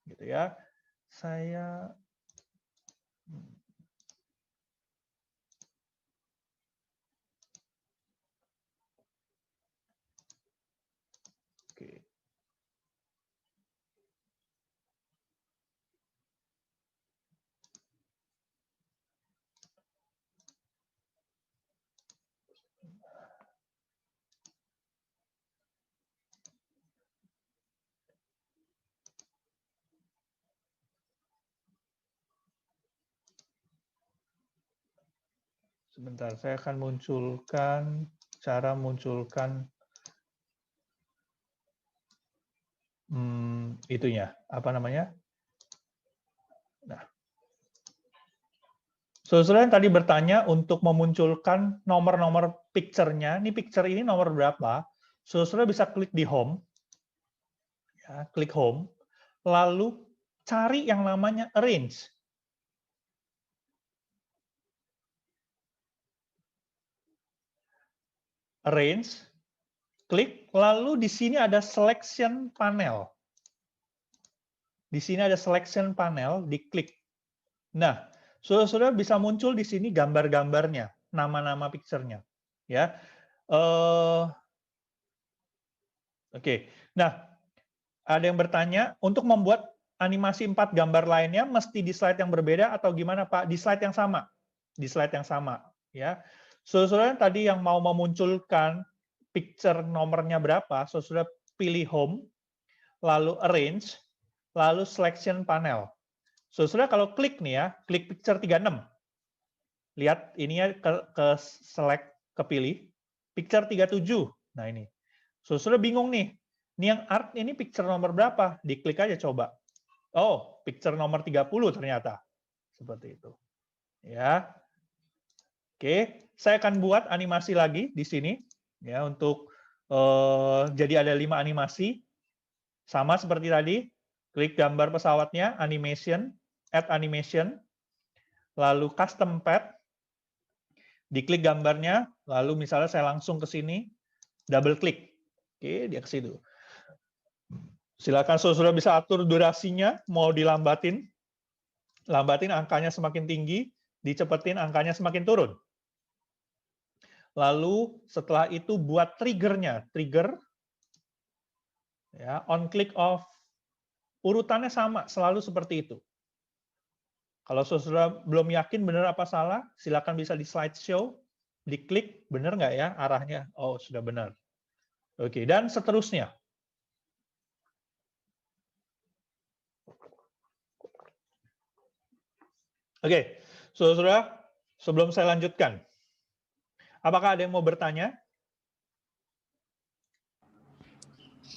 gitu ya. Saya oke. Sebentar, saya akan munculkan cara munculkan itunya, apa namanya? Nah, saudara yang tadi bertanya untuk memunculkan nomor-nomor picture-nya, ini picture ini nomor berapa? Saudara bisa klik di home, ya, klik home, lalu cari yang namanya arrange. Arrange, klik, lalu di sini ada selection panel. Di sini ada selection panel, diklik. Nah, saudara-saudara bisa muncul di sini gambar-gambarnya, nama-nama picture-nya. Ya, Oke. Nah, ada yang bertanya, untuk membuat animasi 4 gambar lainnya mesti di slide yang berbeda atau gimana, Pak? Di slide yang sama. Di slide yang sama, ya. Saudara-saudara tadi yang mau memunculkan picture nomornya berapa, saudara pilih home, lalu arrange, lalu selection panel. Saudara kalau klik nih ya, klik picture 36. Lihat ininya ke select, kepilih. Picture 37. Nah ini. Saudara bingung nih. Ini yang art ini picture nomor berapa? Diklik aja coba. Oh, picture nomor 30 ternyata. Seperti itu. Ya. Oke, saya akan buat animasi lagi di sini ya untuk jadi ada 5 animasi. Sama seperti tadi. Klik gambar pesawatnya, animation, add animation, lalu custom path. Diklik gambarnya, lalu misalnya saya langsung ke sini, double klik. Oke, dia ke situ. Silakan saudara bisa atur durasinya, mau dilambatin, lambatin angkanya semakin tinggi, dicepetin angkanya semakin turun. Lalu setelah itu buat triggernya, trigger, ya, on click off, urutannya sama, selalu seperti itu. Kalau saudara belum yakin benar apa salah, silakan bisa di slideshow, diklik, benar nggak ya arahnya? Oh, sudah benar. Oke, dan seterusnya. Oke, saudara, sebelum saya lanjutkan, apakah ada yang mau bertanya?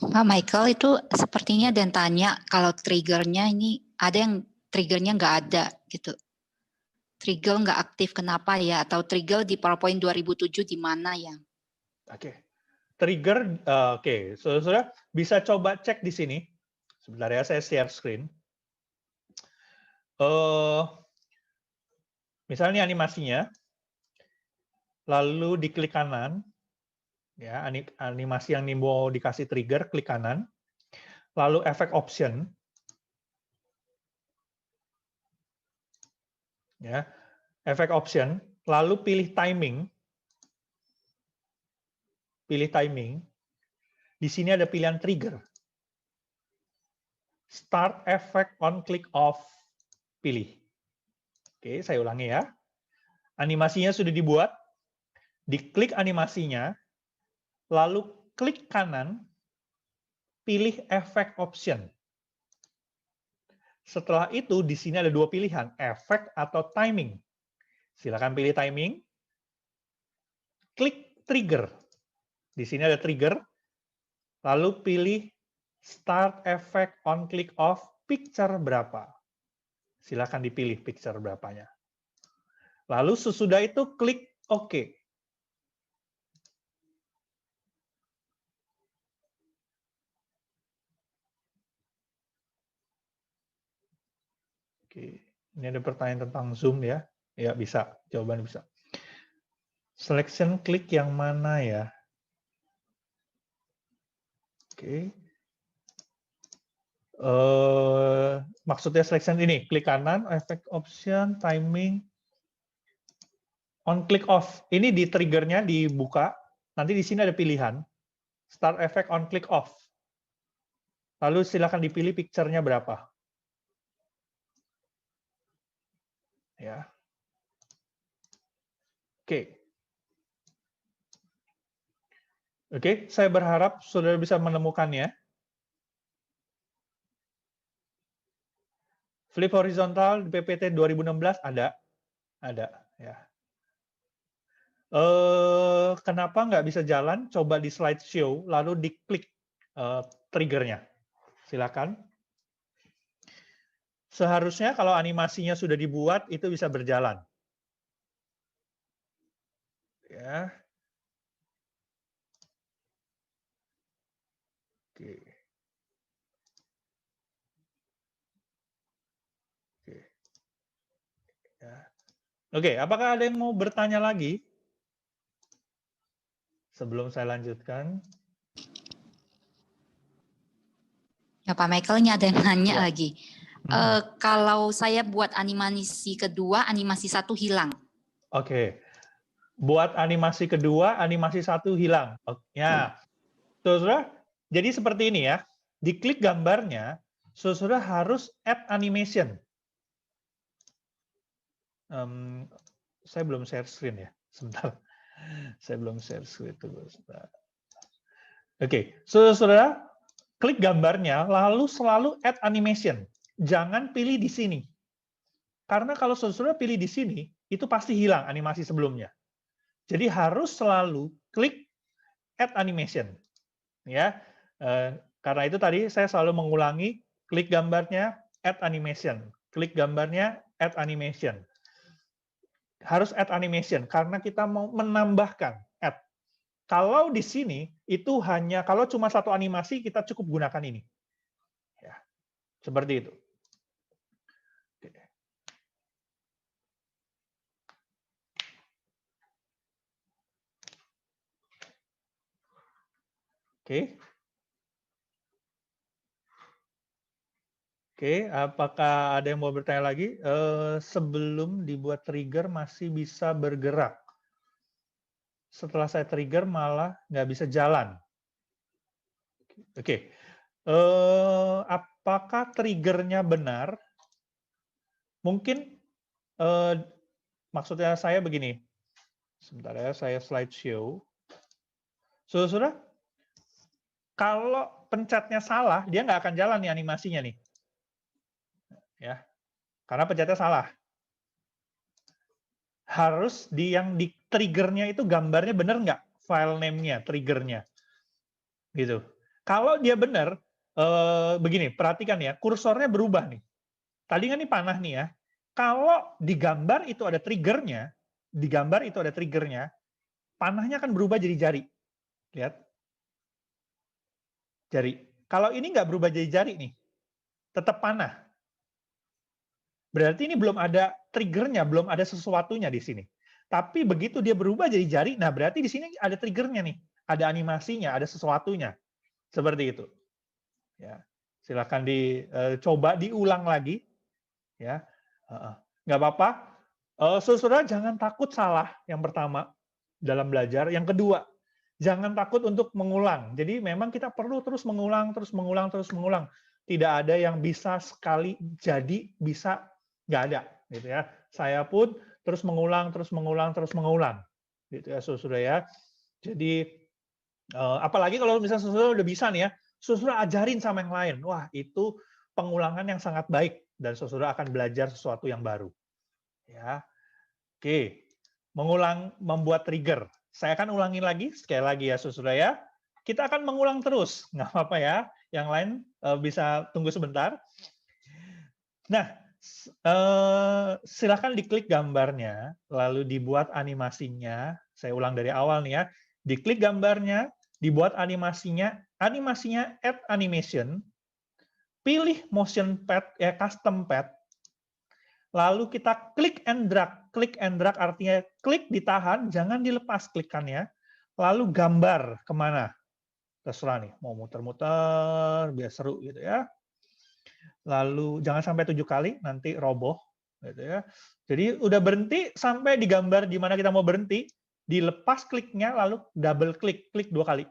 Pak Michael, itu sepertinya ada yang tanya kalau triggernya ini ada yang triggernya nggak ada gitu. Trigger nggak aktif, kenapa ya? Atau trigger di PowerPoint 2007 di mana ya? Oke, trigger, oke, saudara bisa coba cek di sini. Sebentar ya, saya share screen. Misalnya animasinya, lalu diklik kanan, ya animasi yang mau dikasih trigger, klik kanan, lalu efek option, ya efek option, lalu pilih timing, di sini ada pilihan trigger. start effect on click off. Pilih. Oke, saya ulangi ya. Animasinya sudah dibuat. Diklik animasinya. Lalu klik kanan. Pilih effect option. Setelah itu, di sini ada dua pilihan, effect atau timing. Silakan pilih timing. Klik trigger. Di sini ada trigger. Lalu pilih start effect on click off picture berapa. Silakan dipilih picture berapanya. Lalu sesudah itu klik OK. Oke, ini ada pertanyaan tentang Zoom ya. Ya, bisa. Jawaban bisa. Selection klik yang mana ya? Oke. Maksudnya selection ini, klik kanan, effect option, timing, on click off. Ini di triggernya dibuka, nanti di sini ada pilihan, start effect on click off. Lalu silakan dipilih picture-nya berapa. Ya. Oke. Oke, saya berharap saudara bisa menemukannya. Flip horizontal di PPT 2016 ada ya. Kenapa nggak bisa jalan? Coba di slideshow, lalu diklik triggernya. Silakan. Seharusnya kalau animasinya sudah dibuat, itu bisa berjalan. Ya. Oke. Oke. Ya. Oke, apakah ada yang mau bertanya lagi? Sebelum saya lanjutkan. Ya Pak Michael, ini ada yang nanya Ya. lagi. Kalau saya buat animasi kedua, animasi satu hilang. Oke. Buat animasi kedua, animasi satu hilang. Ya. Saudara, jadi seperti ini ya. Diklik gambarnya, saudara harus add animation. Saya belum share screen ya. Sebentar. Saya belum share screen. Oke. Saudara, klik gambarnya, lalu selalu add animation. Jangan pilih di sini. Karena kalau saudara pilih di sini, itu pasti hilang animasi sebelumnya. Jadi harus selalu klik add animation. Ya, karena itu tadi saya selalu mengulangi, klik gambarnya, add animation. Klik gambarnya, add animation. Harus add animation, karena kita mau menambahkan add. Kalau di sini, itu hanya, kalau cuma satu animasi, kita cukup gunakan ini. Ya, seperti itu. Oke. Oke, apakah ada yang mau bertanya lagi? Sebelum dibuat trigger masih bisa bergerak. Setelah saya trigger malah nggak bisa jalan. Oke. Apakah triggernya benar? Mungkin maksudnya saya begini. Sebentar ya, saya slideshow. Saudara, kalau pencetnya salah, dia nggak akan jalan nih animasinya nih. Ya, karena pencetnya salah. Harus yang di triggernya itu gambarnya benar nggak? File name-nya, triggernya. Gitu. Kalau dia benar, begini, perhatikan ya, kursornya berubah nih. Tadi kan ini panah nih ya. Kalau di gambar itu ada triggernya, di gambar itu ada triggernya, panahnya akan berubah jadi jari. Lihat. Jari. Kalau ini nggak berubah jadi jari nih, tetap panah. Berarti ini belum ada triggernya, belum ada sesuatunya di sini. Tapi begitu dia berubah jadi jari, nah berarti di sini ada triggernya nih, ada animasinya, ada sesuatunya. Seperti itu. Ya, silakan dicoba diulang lagi. Ya, nggak apa-apa. Saudara jangan takut salah. Yang pertama dalam belajar. Yang kedua, jangan takut untuk mengulang. Jadi memang kita perlu terus mengulang, terus mengulang, terus mengulang. tidak ada yang bisa sekali jadi, bisa nggak ada. Gitu ya. Saya pun terus mengulang, gitu ya, saudara ya. Jadi apalagi kalau misalnya saudara udah bisa nih ya, saudara ajarin sama yang lain. Wah, itu pengulangan yang sangat baik dan saudara akan belajar sesuatu yang baru. Ya. Oke. Membuat trigger. Saya akan ulangi lagi, sekali lagi ya saudara ya. Kita akan mengulang terus, nggak apa-apa ya. Yang lain bisa tunggu sebentar. Nah, silakan diklik gambarnya, lalu dibuat animasinya. Saya ulang dari awal nih ya. Diklik gambarnya, dibuat animasinya add animation, pilih motion pad, ya custom pad, lalu kita klik and drag. Klik and drag artinya klik ditahan, jangan dilepas klikannya, lalu gambar kemana? Terserah nih, mau muter-muter, biar seru gitu ya. Lalu jangan sampai 7 kali, nanti roboh. Gitu ya. Jadi udah berhenti sampai di gambar di mana kita mau berhenti, dilepas kliknya, lalu double klik, klik 2 kali.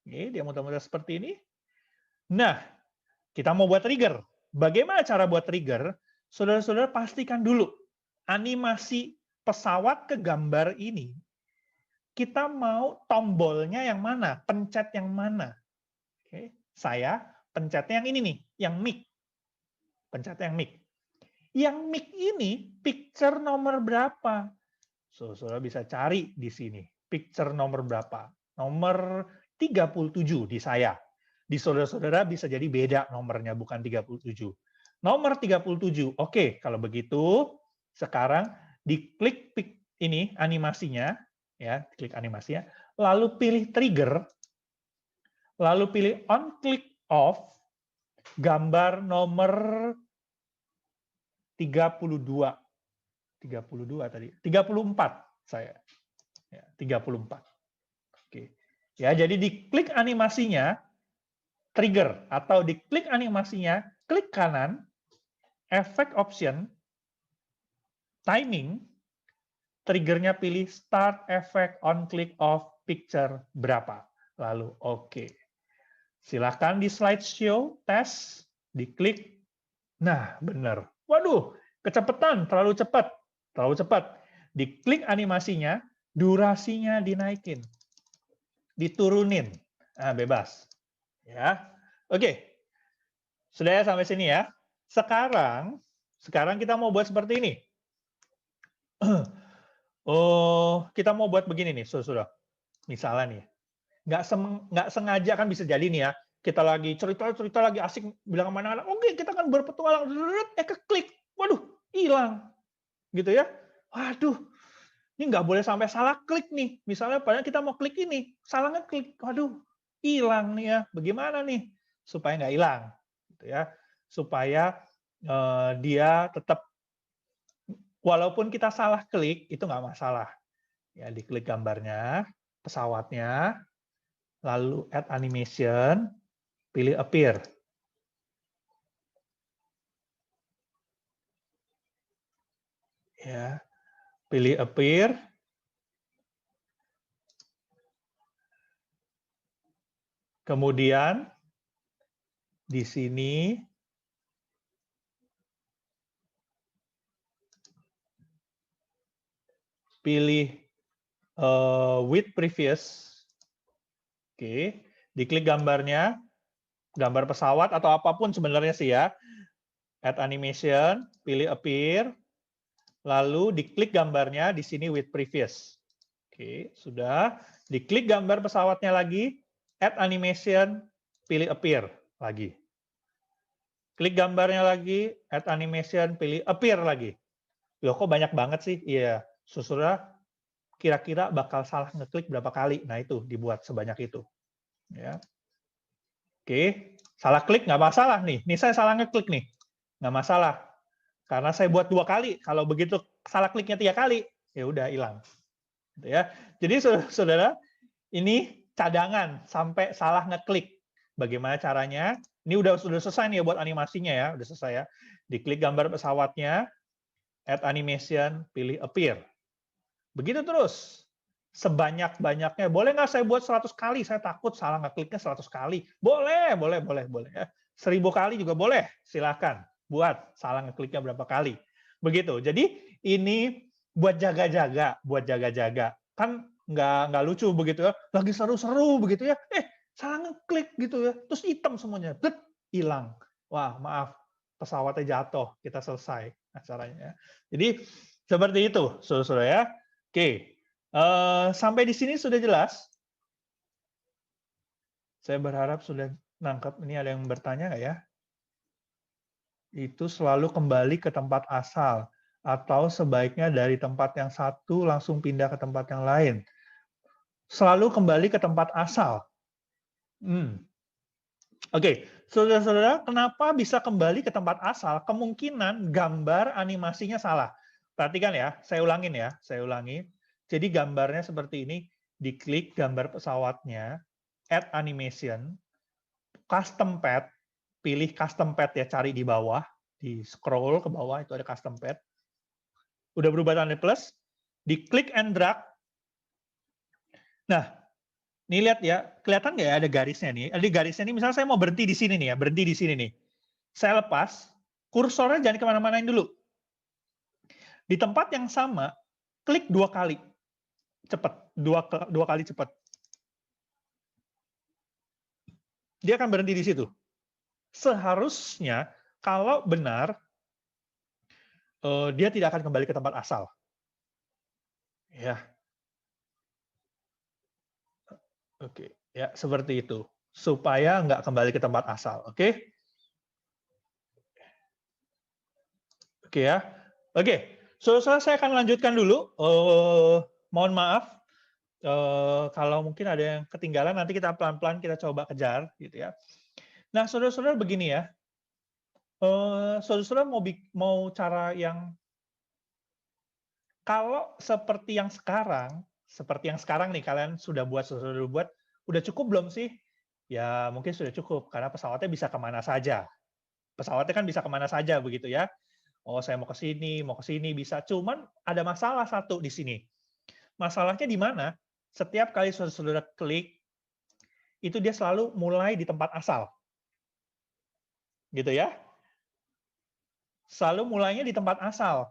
Oke, dia muter-muter seperti ini. Nah, kita mau buat trigger. Bagaimana cara buat trigger? Saudara-saudara pastikan dulu, animasi pesawat ke gambar ini, kita mau tombolnya yang mana, pencet yang mana. Oke, saya pencetnya yang ini nih, yang mic. Pencetnya yang mic. Yang mic ini picture nomor berapa? Saudara bisa cari di sini. Picture nomor berapa? Nomor 37 di saya. Di saudara-saudara bisa jadi beda nomornya, bukan 37. Nomor 37. Oke, kalau begitu sekarang diklik ini animasinya, ya, klik animasinya, lalu pilih trigger, lalu pilih on click off, gambar nomor 32 tadi, 34 saya. Ya, 34. Oke. Ya, jadi diklik animasinya, trigger, atau diklik animasinya, klik kanan, effect option, timing, triggernya pilih start effect on click off picture berapa. Lalu oke. Silahkan di slideshow, tes, diklik. Nah, benar. Waduh, kecepatan, terlalu cepat. Terlalu cepat. Diklik animasinya, durasinya dinaikin. Diturunin. Nah, bebas. Ya. Oke. Sudah ya sampai sini ya. Sekarang kita mau buat seperti ini. Oh, kita mau buat begini nih, saudara. Misalnya nih, nggak sengaja kan bisa jadi nih ya. Kita lagi cerita lagi asik bilang sama anak-anak, oke kita kan berpetualang, keklik, waduh hilang, gitu ya. Waduh, ini nggak boleh sampai salah klik nih. Misalnya padahal kita mau klik ini, salah ngeklik, waduh hilang nih ya. Bagaimana nih supaya nggak hilang, gitu ya? Supaya dia tetap, walaupun kita salah klik itu nggak masalah. Ya, diklik gambarnya, pesawatnya, lalu add animation, pilih appear. Ya, pilih appear. Kemudian di sini pilih with previous. Oke, diklik gambarnya, gambar pesawat atau apapun sebenarnya sih ya. Add animation, pilih appear, lalu diklik gambarnya di sini with previous. Oke, sudah. Diklik gambar pesawatnya lagi, add animation, pilih appear lagi. Klik gambarnya lagi, add animation, pilih appear lagi. Loh, kok banyak banget sih? Iya, saudara kira-kira bakal salah ngeklik berapa kali? Nah, itu dibuat sebanyak itu. Ya. Oke, salah klik nggak masalah nih. Nih saya salah ngeklik nih, nggak masalah. Karena saya buat 2 kali. Kalau begitu salah kliknya 3 kali, ya udah hilang. Gitu ya. Jadi saudara, ini cadangan sampai salah ngeklik. Bagaimana caranya? Ini sudah selesai nih ya buat animasinya ya, udah selesai ya. Diklik gambar pesawatnya, add animation, pilih appear. Begitu terus. Sebanyak-banyaknya. Boleh nggak saya buat 100 kali? Saya takut salah ngekliknya 100 kali. Boleh ya. 1000 kali juga boleh, silakan buat, salah ngekliknya berapa kali. Begitu. Jadi ini buat jaga-jaga, Kan nggak lucu begitu ya, lagi seru-seru begitu ya, salah ngeklik gitu ya, terus hitam semuanya, hilang. Wah, maaf, pesawatnya jatuh, kita selesai acaranya. Jadi seperti itu, saudara-saudara ya. Oke, sampai di sini sudah jelas? Saya berharap sudah nangkep. Ini ada yang bertanya nggak ya? Itu selalu kembali ke tempat asal, atau sebaiknya dari tempat yang satu langsung pindah ke tempat yang lain. Selalu kembali ke tempat asal. Oke, saudara-saudara, kenapa bisa kembali ke tempat asal? Kemungkinan gambar animasinya salah. Perhatikan ya, saya ulangi. Jadi gambarnya seperti ini, diklik gambar pesawatnya, add animation, custom pad, pilih custom pad ya, cari di bawah, di scroll ke bawah, itu ada custom pad. Udah berubah tanda plus, diklik and drag. Nah, nih lihat ya, kelihatan nggak ya ada garisnya nih? Ada garisnya nih, misalnya saya mau berhenti di sini nih ya, berhenti di sini nih. Saya lepas, kursornya jangan kemana-manain dulu. Di tempat yang sama, klik 2 kali. Cepat, dua kali cepat. Dia akan berhenti di situ. Seharusnya, kalau benar, dia tidak akan kembali ke tempat asal. Ya. Oke, ya seperti itu. Supaya nggak kembali ke tempat asal, oke? Oke ya. Oke, saya akan lanjutkan dulu. Mohon maaf, kalau mungkin ada yang ketinggalan, nanti kita pelan-pelan kita coba kejar, gitu ya. Nah, saudara-saudara begini ya. Saudara-saudara mau cara yang kalau seperti yang sekarang nih kalian sudah buat, udah cukup belum sih? Ya mungkin sudah cukup karena pesawatnya bisa kemana saja. Pesawatnya kan bisa kemana saja begitu ya. Oh saya mau ke sini bisa. Cuman ada masalah satu di sini. Masalahnya di mana? Setiap kali saudara klik, itu dia selalu mulai di tempat asal. Gitu ya. Selalu mulainya di tempat asal.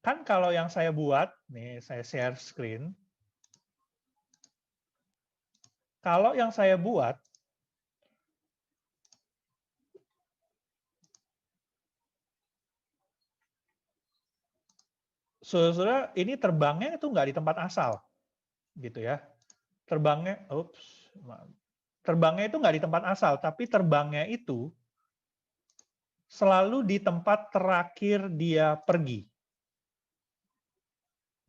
Kan kalau yang saya buat, nih saya share screen. Kalau yang saya buat, saudara, ini terbangnya itu nggak di tempat asal. Gitu ya. Terbangnya itu nggak di tempat asal, tapi terbangnya itu selalu di tempat terakhir dia pergi.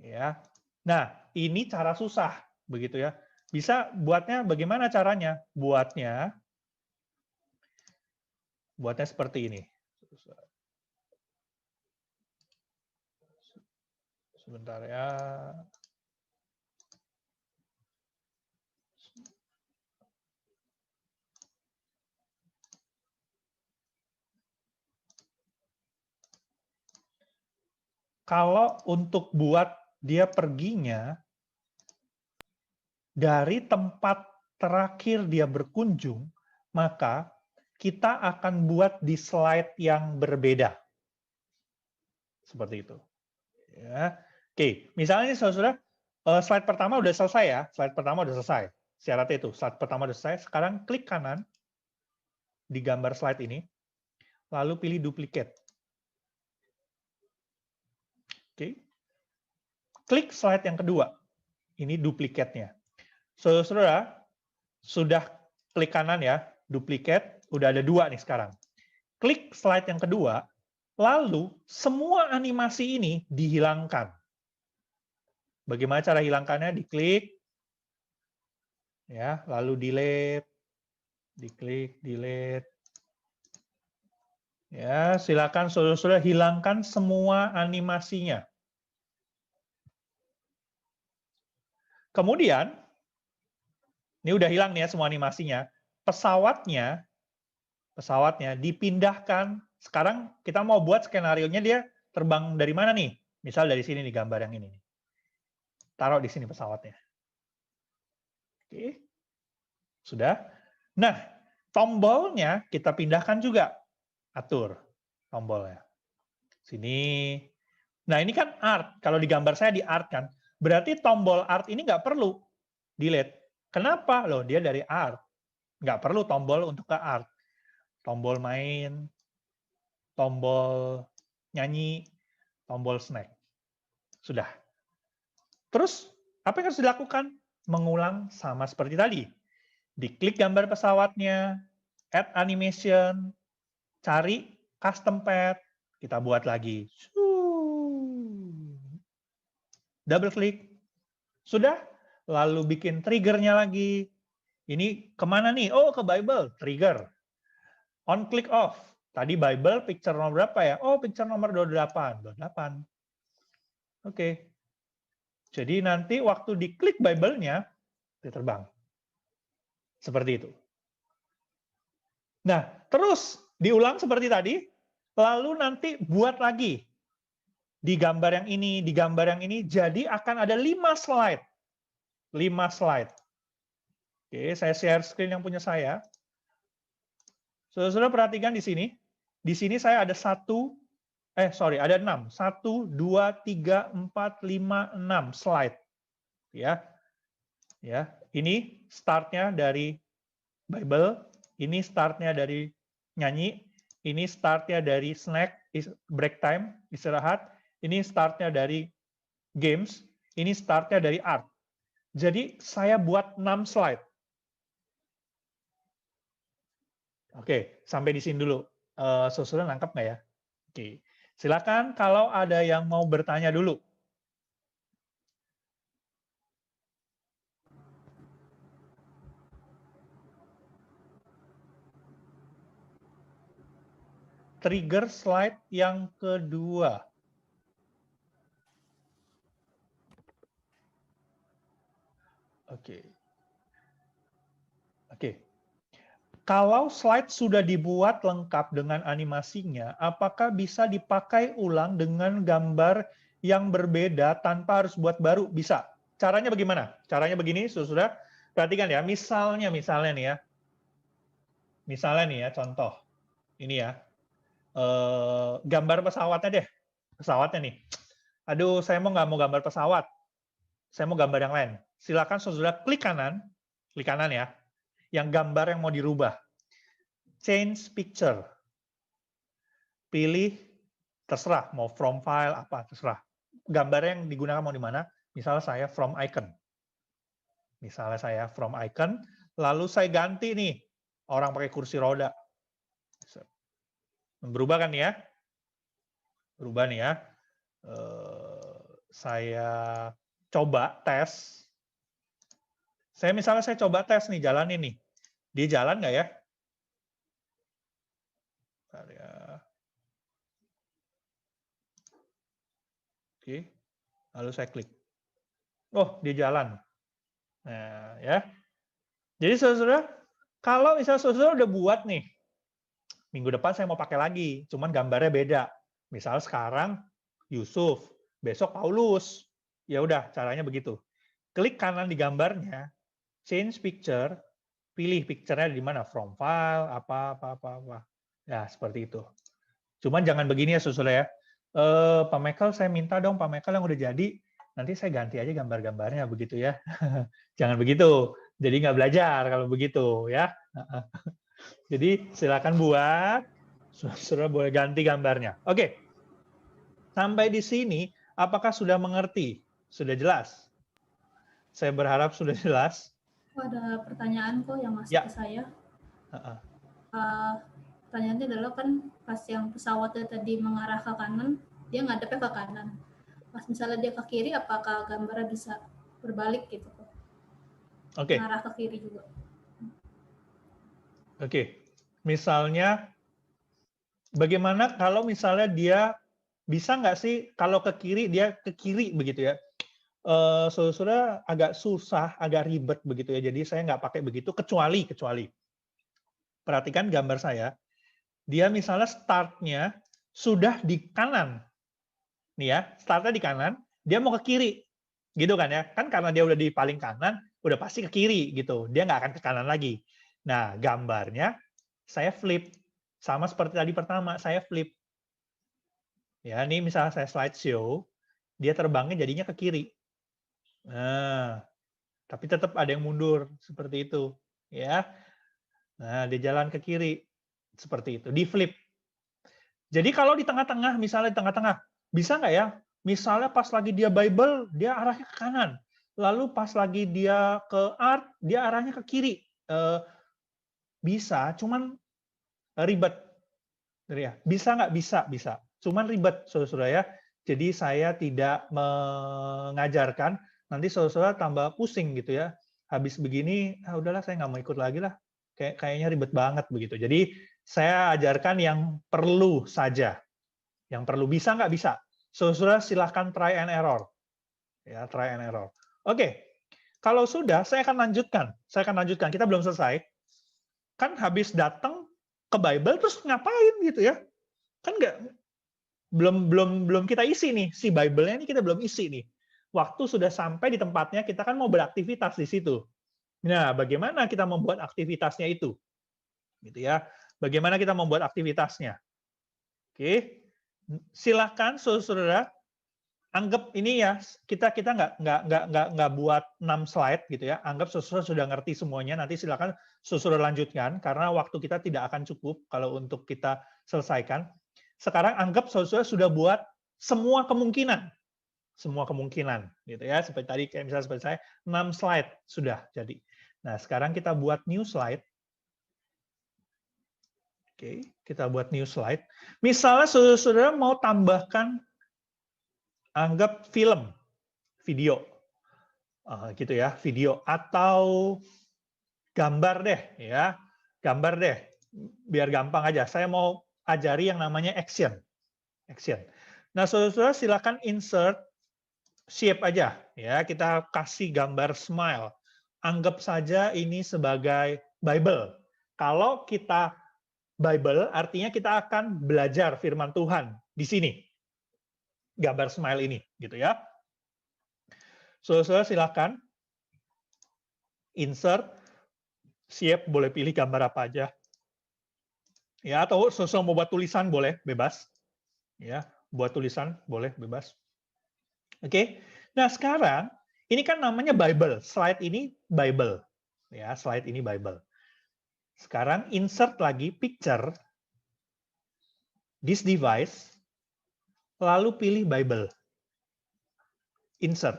Ya. Nah, ini cara susah, begitu ya. Bisa buatnya bagaimana caranya? Buatnya seperti ini. Sebentar ya. Kalau untuk buat dia perginya dari tempat terakhir dia berkunjung, maka kita akan buat di slide yang berbeda. Seperti itu. Ya. Oke, misalnya saudara, slide pertama udah selesai ya. Slide pertama udah selesai. Syaratnya itu, slide pertama udah selesai. Sekarang klik kanan di gambar slide ini, lalu pilih duplicate. Oke. Klik slide yang kedua. Ini duplikatnya. Saudara, sudah klik kanan ya, duplicate, udah ada 2 nih sekarang. Klik slide yang kedua, lalu semua animasi ini dihilangkan. Bagaimana cara hilangkannya? Diklik, ya, lalu delete, diklik, delete. Ya, silakan saudara-saudara hilangkan semua animasinya. Kemudian, ini udah hilang nih ya semua animasinya. Pesawatnya dipindahkan. Sekarang kita mau buat skenario-nya dia terbang dari mana nih? Misal dari sini nih gambar yang ini. Taruh di sini pesawatnya. Oke. Sudah. Nah, Tombolnya kita pindahkan juga. Atur tombolnya. Sini. Nah, ini kan art. Kalau di gambar saya di art kan. Berarti tombol art ini nggak perlu delete. Kenapa? Loh, dia dari art. Nggak perlu tombol untuk ke art. Tombol main, tombol nyanyi, tombol snack. Sudah. Terus, apa yang harus dilakukan? Mengulang sama seperti tadi. Diklik gambar pesawatnya, add animation, cari custom pad, kita buat lagi. Double klik. Sudah. Lalu bikin triggernya lagi. Ini kemana nih? Oh, ke Bible. Trigger. On click off. Tadi Bible, picture nomor berapa ya? Oh, picture nomor 28. 28. Oke. Jadi nanti waktu diklik Bible-nya, dia terbang. Seperti itu. Nah, terus diulang seperti tadi, lalu nanti buat lagi. Di gambar yang ini, di gambar yang ini, jadi akan ada 5 slide. 5 slide. Oke, saya share screen yang punya saya. Saudara-saudara perhatikan di sini. Di sini saya ada ada 6. 1, 2, 3, 4, 5, 6 slide. Ya. Ini startnya dari Bible, ini startnya dari nyanyi, ini startnya dari snack, break time, istirahat, ini startnya dari games, ini startnya dari art. Jadi saya buat 6 slide. Oke, sampai di sini dulu. Saudara nangkep nggak ya? Oke, silakan kalau ada yang mau bertanya dulu. Trigger slide yang kedua. Oke. Kalau slide sudah dibuat lengkap dengan animasinya, apakah bisa dipakai ulang dengan gambar yang berbeda tanpa harus buat baru? Bisa. Caranya bagaimana? Caranya begini, saudara. Perhatikan ya, misalnya nih ya. Misalnya nih ya, contoh. Ini ya. Gambar pesawatnya deh. Pesawatnya nih. Aduh, saya nggak mau gambar pesawat. Saya mau gambar yang lain. Silakan saudara klik kanan ya. Yang gambar yang mau dirubah. Change picture. Pilih, terserah, mau from file, apa, terserah. Gambar yang digunakan mau di mana, misalnya saya from icon. Lalu saya ganti nih, orang pakai kursi roda. Berubah kan ya? Berubah nih ya. Saya coba tes. Saya coba tes nih, jalanin nih. Dia jalan nggak ya? Bentar ya. Oke. Lalu saya klik. Oh, dia jalan. Nah, ya. Jadi saudara, kalau misalnya saudara udah buat nih, minggu depan saya mau pakai lagi, cuman gambarnya beda. Misal sekarang Yusuf, besok Paulus. Ya udah, caranya begitu. Klik kanan di gambarnya, change picture, pilih picture-nya di mana, from file, apa. Ya, seperti itu. Cuman jangan begini ya, saudara ya. Pak Michael, saya minta dong Pak Michael yang udah jadi, nanti saya ganti aja gambar-gambarnya, begitu ya. Jangan begitu. Jadi nggak belajar kalau begitu, ya. Jadi silakan buat, saudara boleh ganti gambarnya. Oke. Sampai di sini, apakah sudah mengerti? Sudah jelas? Saya berharap sudah jelas. Ada pertanyaan kok yang masuk ke saya. Pertanyaannya adalah kan pas yang pesawatnya tadi mengarah ke kanan, dia ngadepnya ke kanan. Pas misalnya dia ke kiri, apakah gambarnya bisa berbalik gitu? Oke. Mengarah ke kiri juga. Oke. Misalnya, bagaimana kalau misalnya dia bisa nggak sih kalau ke kiri, dia ke kiri begitu ya? Saudara agak susah, agak ribet begitu ya. Jadi saya nggak pakai begitu, kecuali. Perhatikan gambar saya. Dia misalnya startnya sudah di kanan. Nih ya, startnya di kanan, dia mau ke kiri. Gitu kan ya. Kan karena dia udah di paling kanan, udah pasti ke kiri gitu. Dia nggak akan ke kanan lagi. Nah, gambarnya saya flip. Sama seperti tadi pertama, saya flip. Ya, ini misalnya saya slideshow, dia terbangnya jadinya ke kiri. Nah, tapi tetap ada yang mundur seperti itu, ya. Nah, dia jalan ke kiri seperti itu, di flip. Jadi kalau di tengah-tengah, misalnya di tengah-tengah, bisa nggak ya? Misalnya pas lagi dia Bible, dia arahnya ke kanan. Lalu pas lagi dia ke art, dia arahnya ke kiri. Bisa, cuman ribet. Ya, bisa nggak? Bisa, bisa. Cuman ribet, saudara-saudara ya. Jadi saya tidak mengajarkan, nanti saudara-saudara tambah pusing gitu ya. Habis begini, udahlah saya nggak mau ikut lagi lah. Kayaknya ribet banget begitu. Jadi saya ajarkan yang perlu saja. Yang perlu, bisa nggak? Bisa. Saudara silahkan try and error. Ya, try and error. Oke, kalau sudah, saya akan lanjutkan. Kita belum selesai. Kan habis datang ke Bible terus ngapain gitu ya? Kan belum kita isi nih, si Bible-nya ini kita belum isi nih. Waktu sudah sampai di tempatnya, kita kan mau beraktivitas di situ. Nah, bagaimana kita membuat aktivitasnya itu? Gitu ya. Bagaimana kita membuat aktivitasnya? Oke. Silakan saudara, anggap ini ya, kita nggak buat 6 slide gitu ya. Anggap saudara sudah ngerti semuanya. Nanti silakan saudara lanjutkan karena waktu kita tidak akan cukup kalau untuk kita selesaikan. Sekarang anggap saudara sudah buat semua kemungkinan gitu ya. Seperti tadi kayak misalnya seperti saya 6 slide sudah jadi. Nah, sekarang kita buat new slide. Oke, kita buat new slide. Misalnya saudara mau tambahkan, anggap video, gitu ya, video atau gambar deh, ya, gambar deh, biar gampang aja. Saya mau ajari yang namanya action. Nah, saudara silakan insert shape aja, ya. Kita kasih gambar smile. Anggap saja ini sebagai Bible. Kalau kita Bible, artinya kita akan belajar firman Tuhan di sini. Gambar smile ini, gitu ya. Saudara silakan insert shape, boleh pilih gambar apa aja. Ya, atau saudara mau buat tulisan boleh, bebas. Ya, buat tulisan boleh, bebas. Oke. Nah, sekarang ini kan namanya Bible. Slide ini Bible. Ya, slide ini Bible. Sekarang insert lagi picture this device, lalu pilih Bible. Insert.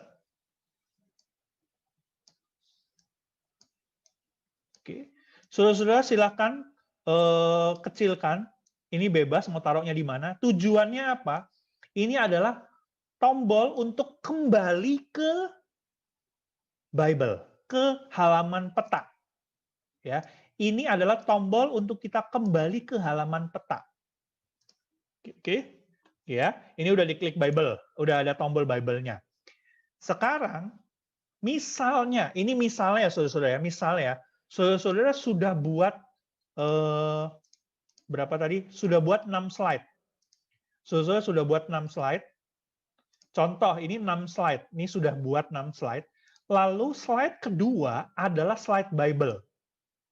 Oke. Saudara-saudara silakan kecilkan. Ini bebas mau taruhnya di mana. Tujuannya apa? Ini adalah tombol untuk kembali ke Bible, ke halaman peta. Ya, ini adalah tombol untuk kita kembali ke halaman peta. Oke, ya, ini udah diklik Bible, udah ada tombol Bible-nya. Sekarang, misalnya, ini misalnya ya saudara-saudara, misalnya saudara-saudara sudah buat berapa tadi? Sudah buat 6 slide. Saudara sudah buat 6 slide. Contoh, ini 6 slide. Ini sudah buat 6 slide. Lalu slide kedua adalah slide Bible.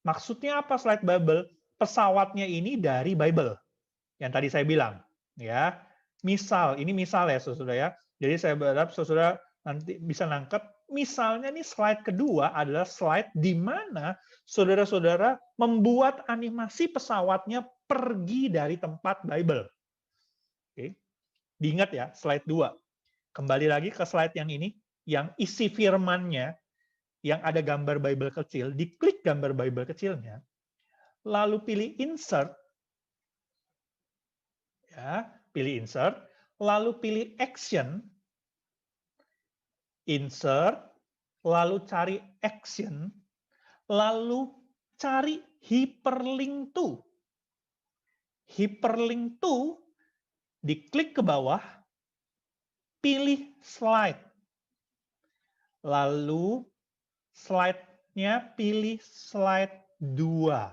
Maksudnya apa slide Bible? Pesawatnya ini dari Bible. Yang tadi saya bilang. Ya, misal, ini misal ya saudara ya. Jadi saya berharap saudara nanti bisa nangkep. Misalnya nih slide kedua adalah slide di mana saudara-saudara membuat animasi pesawatnya pergi dari tempat Bible. Oke. Diingat ya, slide 2. Kembali lagi ke slide yang ini, yang isi firmannya, yang ada gambar Bible kecil, diklik gambar Bible kecilnya, lalu pilih insert, ya, pilih insert, lalu pilih action, insert, lalu cari action, lalu cari hyperlink to. Hyperlink to, diklik ke bawah, pilih slide. Lalu slide-nya pilih slide 2.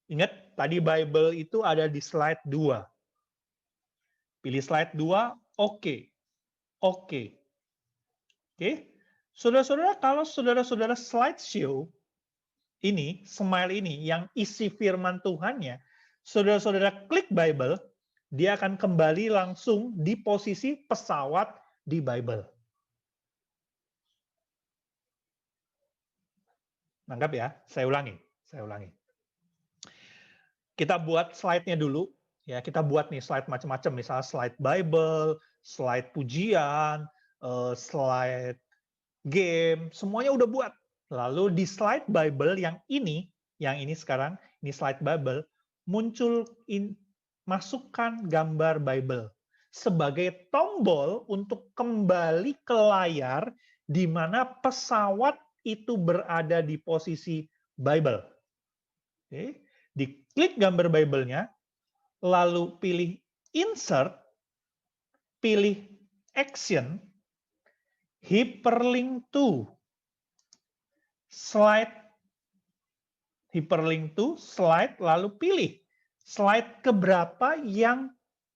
Ingat, tadi Bible itu ada di slide 2. Pilih slide 2, oke. Oke. Oke. Saudara-saudara, kalau saudara-saudara slideshow, ini, Smile ini, yang isi firman Tuhannya, saudara-saudara klik Bible, dia akan kembali langsung di posisi pesawat di Bible. Nangkap ya? Saya ulangi. Kita buat slide-nya dulu. Ya, kita buat nih slide macam-macam, misalnya slide Bible, slide pujian, slide game, semuanya udah buat. Lalu di slide Bible yang ini sekarang, ini slide Bible, muncul masukkan gambar Bible sebagai tombol untuk kembali ke layar di mana pesawat itu berada di posisi Bible. Oke. Diklik gambar Bible-nya, lalu pilih insert, pilih action, hyperlink to, slide, hyperlink to, slide, lalu pilih slide keberapa yang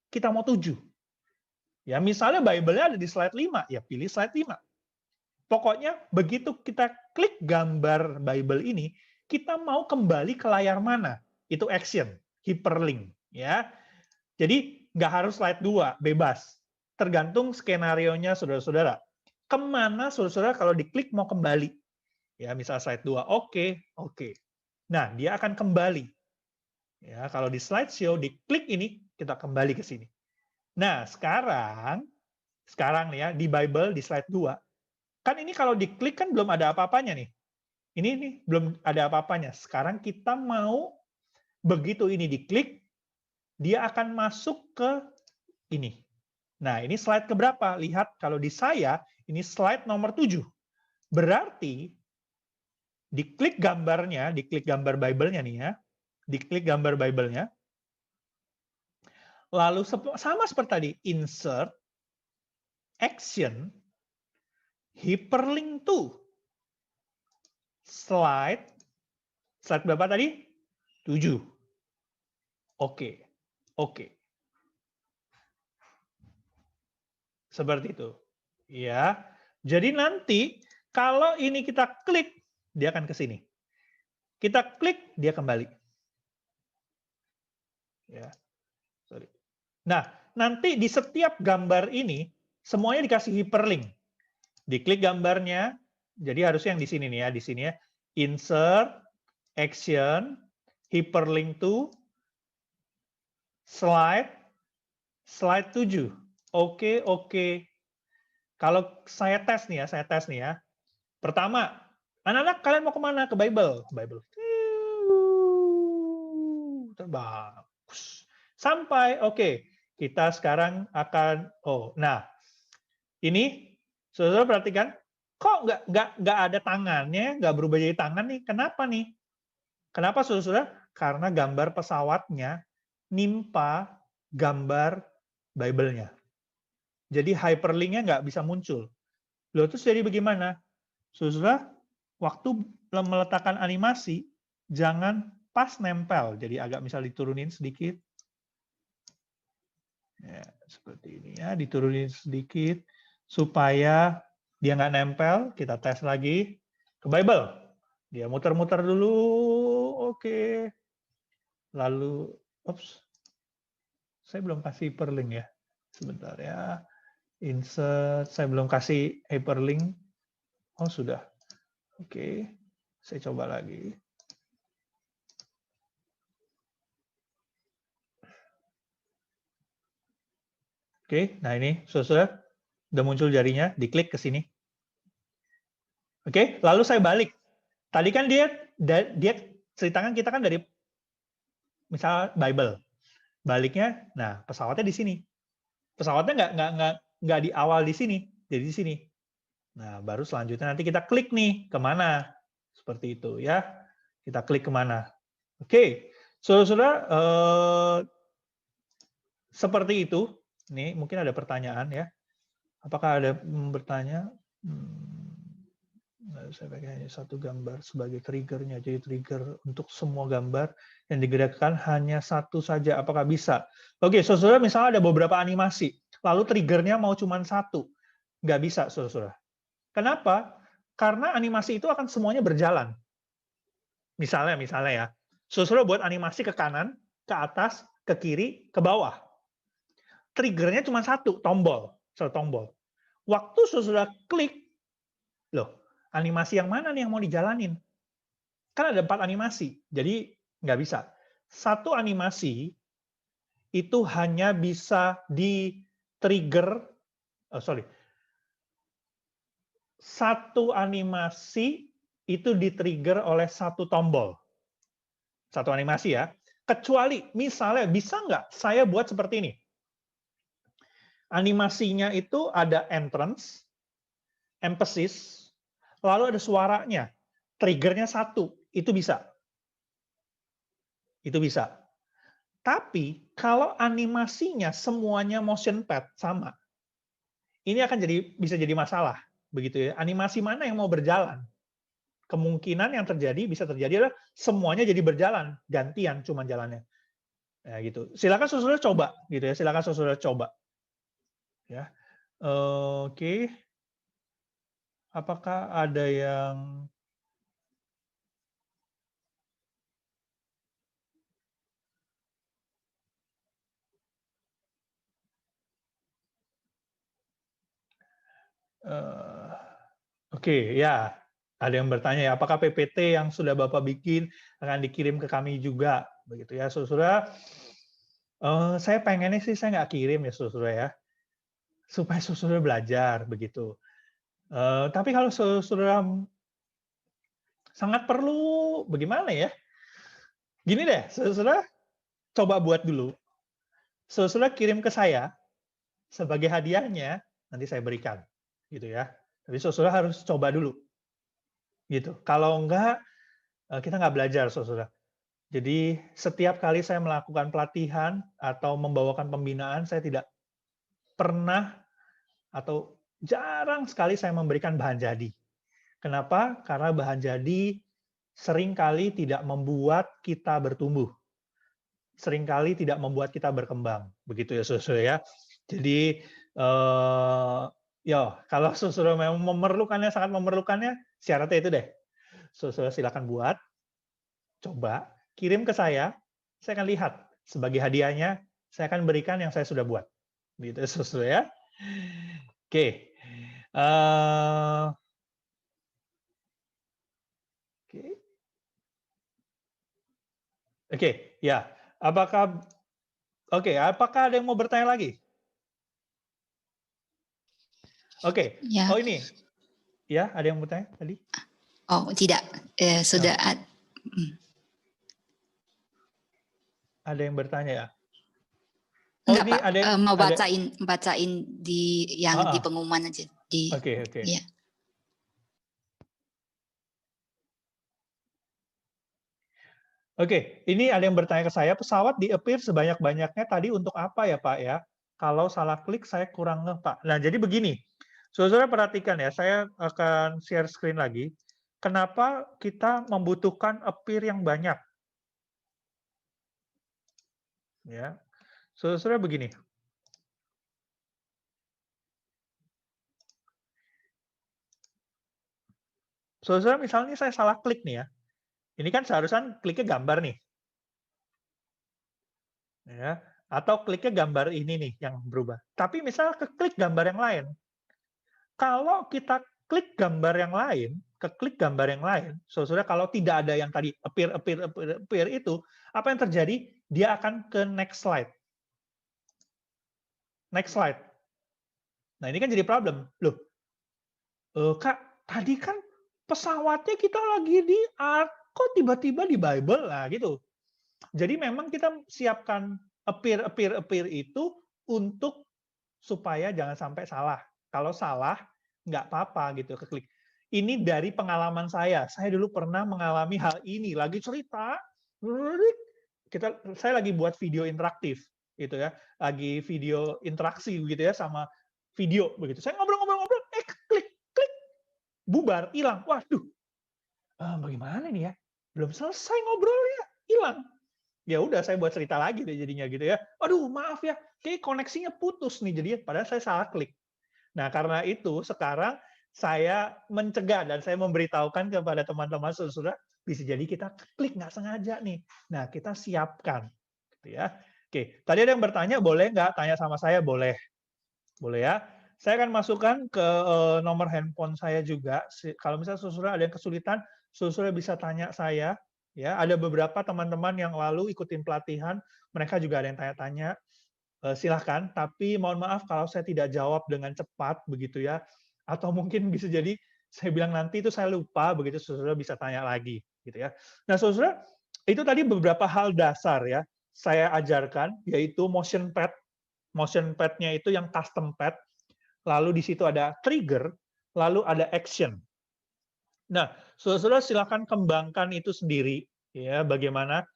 kita mau tuju. Ya, misalnya Bible-nya ada di slide 5, ya pilih slide 5. Pokoknya begitu kita klik gambar Bible ini, kita mau kembali ke layar mana? Itu action, hyperlink. Ya. Jadi nggak harus slide 2, bebas. Tergantung skenario-nya saudara-saudara. Kemana saudara-saudara kalau diklik mau kembali? Ya, misal slide 2, oke. Nah, dia akan kembali. Ya, kalau di slideshow, diklik ini, kita kembali ke sini. Nah, sekarang nih ya, di Bible, di slide 2, kan ini kalau diklik kan belum ada apa-apanya nih. Ini nih, belum ada apa-apanya. Sekarang kita mau, begitu ini diklik, dia akan masuk ke ini. Nah, ini slide keberapa? Lihat, kalau di saya, ini slide nomor 7. Berarti, diklik gambarnya, diklik gambar Bible-nya nih ya, diklik gambar Bible-nya, lalu sama seperti tadi, insert, action, hyperlink to, slide berapa tadi? 7. Oke. Seperti itu. Ya. Jadi nanti kalau ini kita klik, dia akan ke sini. Kita klik, dia kembali. Ya. Sorry. Nah, nanti di setiap gambar ini semuanya dikasih hyperlink. Diklik gambarnya, jadi harusnya yang di sini nih ya, di sini ya. Insert, action, hyperlink to, slide 7. Oke. Kalau saya tes nih ya. Pertama, anak-anak kalian mau kemana? Ke Bible. Terbang. Sampai, oke. Kita sekarang akan, nah, ini, saudara perhatikan, kok nggak ada tangannya, nggak berubah jadi tangan nih? Kenapa nih? Kenapa, saudara? Karena gambar pesawatnya nimpa gambar Bible-nya. Jadi hyperlink-nya nggak bisa muncul. Loh, terus jadi bagaimana? Saudara, waktu meletakkan animasi, jangan pas nempel. Jadi agak misal diturunin sedikit. Ya, seperti ini ya, diturunin sedikit. Supaya dia nggak nempel, kita tes lagi ke Bible. Dia muter-muter dulu, oke. Lalu, saya belum kasih hyperlink ya. Sebentar ya. Insert, saya belum kasih hyperlink. Oh, sudah. Oke, saya coba lagi. Oke, nah ini, saudara, udah muncul jarinya, diklik ke sini. Oke, lalu saya balik. Tadi kan dia ceritakan kita kan dari, misal Bible. Baliknya, nah pesawatnya di sini. Pesawatnya nggak di awal di sini, jadi di sini. Nah, baru selanjutnya nanti kita klik nih kemana, seperti itu ya. Kita klik kemana. Oke, saudara, seperti itu. Nih mungkin ada pertanyaan ya. Apakah ada bertanya? Saya pakai hanya satu gambar sebagai triggernya. Jadi trigger untuk semua gambar yang digerakkan hanya satu saja. Apakah bisa? Oke, saudara, misalnya ada beberapa animasi, lalu triggernya mau cuma satu. Nggak bisa, saudara. Kenapa? Karena animasi itu akan semuanya berjalan. Misalnya ya, saudara buat animasi ke kanan, ke atas, ke kiri, ke bawah. Triggernya cuma satu tombol. Waktu saudara klik, loh, animasi yang mana nih yang mau dijalanin? Kan ada 4 animasi, jadi nggak bisa. Satu animasi itu hanya bisa di-trigger, satu animasi itu di-trigger oleh satu tombol. Satu animasi ya. Kecuali, misalnya, bisa nggak saya buat seperti ini? Animasinya itu ada entrance, emphasis, lalu ada suaranya. Triggernya satu, itu bisa. Itu bisa. Tapi, kalau animasinya semuanya motion pad sama, ini akan bisa jadi masalah. Begitu ya. Animasi mana yang mau berjalan? Kemungkinan yang bisa terjadi adalah semuanya jadi berjalan, gantian cuma jalannya. Ya, gitu. Silakan saudara coba, gitu ya. Silakan saudara coba. Ya. Oke. Apakah ada yang Oke, ya. Ada yang bertanya ya, apakah PPT yang sudah Bapak bikin akan dikirim ke kami juga, begitu ya, saudara. Saya pengennya sih saya nggak kirim ya, saudara ya, supaya saudara belajar begitu. Tapi kalau saudara sangat perlu, bagaimana ya? Gini deh, saudara coba buat dulu, saudara kirim ke saya sebagai hadiahnya, nanti saya berikan, gitu ya. Tapi saudara harus coba dulu, gitu. Kalau enggak, kita nggak belajar, saudara. Jadi setiap kali saya melakukan pelatihan atau membawakan pembinaan, saya tidak pernah atau jarang sekali saya memberikan bahan jadi. Kenapa? Karena bahan jadi seringkali tidak membuat kita bertumbuh. Seringkali tidak membuat kita berkembang. Begitu ya, saudara ya. Jadi, ya kalau saudara memang memerlukannya, sangat memerlukannya, syaratnya itu deh. Saudara silakan buat, coba, kirim ke saya akan lihat. Sebagai hadiahnya, saya akan berikan yang saya sudah buat. Gitu ya, saudara ya. Oke. Oke, ya. Apakah ada yang mau bertanya lagi? Oke. Ya. Oh ini. Ya, ada yang mau bertanya tadi? Oh, tidak. Sudah. Ada yang bertanya ya? Enggak, Pak. Mau bacain di yang di pengumuman aja. Oke. Ya. Oke, ini ada yang bertanya ke saya, pesawat di-appear sebanyak-banyaknya tadi untuk apa ya, Pak ya? Kalau salah klik saya kurang ngeh, Pak. Nah, jadi begini. Saudara perhatikan ya, saya akan share screen lagi. Kenapa kita membutuhkan appear yang banyak? Ya. Saudara begini. Saudara misalnya saya salah klik nih ya. Ini kan seharusnya kliknya gambar nih. Ya, atau kliknya gambar ini nih yang berubah. Tapi misalnya keklik gambar yang lain. Kalau kita klik gambar yang lain, keklik gambar yang lain, saudara kalau tidak ada yang tadi appear itu, apa yang terjadi? Dia akan ke next slide. Next slide. Nah, ini kan jadi problem. Loh, Kak, tadi kan pesawatnya kita lagi di art, kok tiba-tiba di Bible lah gitu. Jadi memang kita siapkan appear itu untuk supaya jangan sampai salah. Kalau salah, nggak apa-apa gitu keklik. Ini dari pengalaman saya. Saya dulu pernah mengalami hal ini. Lagi cerita, saya lagi buat video interaktif, gitu ya. Lagi video interaksi gitu ya sama video begitu. Saya ngobrol-ngobrol, klik, bubar, hilang. Waduh, bagaimana nih ya? Belum selesai ngobrolnya, hilang. Ya udah saya buat cerita lagi deh jadinya gitu ya. Aduh maaf ya, kayak koneksinya putus nih jadinya padahal saya salah klik. Nah karena itu sekarang saya mencegah dan saya memberitahukan kepada teman-teman saudara, bisa jadi kita klik nggak sengaja nih. Nah, kita siapkan. Gitu ya. Oke, tadi ada yang bertanya, boleh nggak tanya sama saya? Boleh. Boleh ya. Saya akan masukkan ke nomor handphone saya juga. Kalau misalnya saudara ada yang kesulitan, saudara bisa tanya saya. Ya, ada beberapa teman-teman yang lalu ikutin pelatihan, mereka juga ada yang tanya-tanya. Silahkan, tapi mohon maaf kalau saya tidak jawab dengan cepat begitu ya. Atau mungkin bisa jadi saya bilang nanti itu saya lupa, begitu saudara bisa tanya lagi gitu ya. Nah, saudara, itu tadi beberapa hal dasar ya saya ajarkan, yaitu motion pad. Motion pad-nya itu yang custom pad, lalu di situ ada trigger, lalu ada action. Nah, saudara silakan kembangkan itu sendiri ya, bagaimana.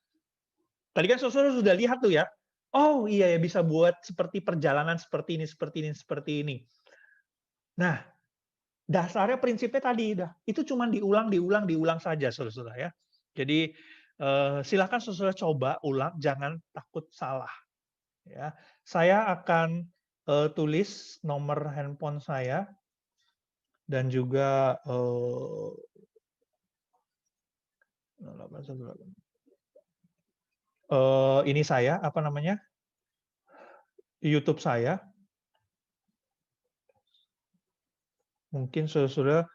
Tadi kan saudara sudah lihat tuh ya. Oh iya ya, bisa buat seperti perjalanan seperti ini, seperti ini, seperti ini. Nah, dasarnya prinsipnya tadi itu cuma diulang saja saudara-saudara ya. Jadi silakan saudara coba ulang, jangan takut salah. Ya, saya akan tulis nomor handphone saya dan juga ini saya apa namanya YouTube saya. Mungkin saudara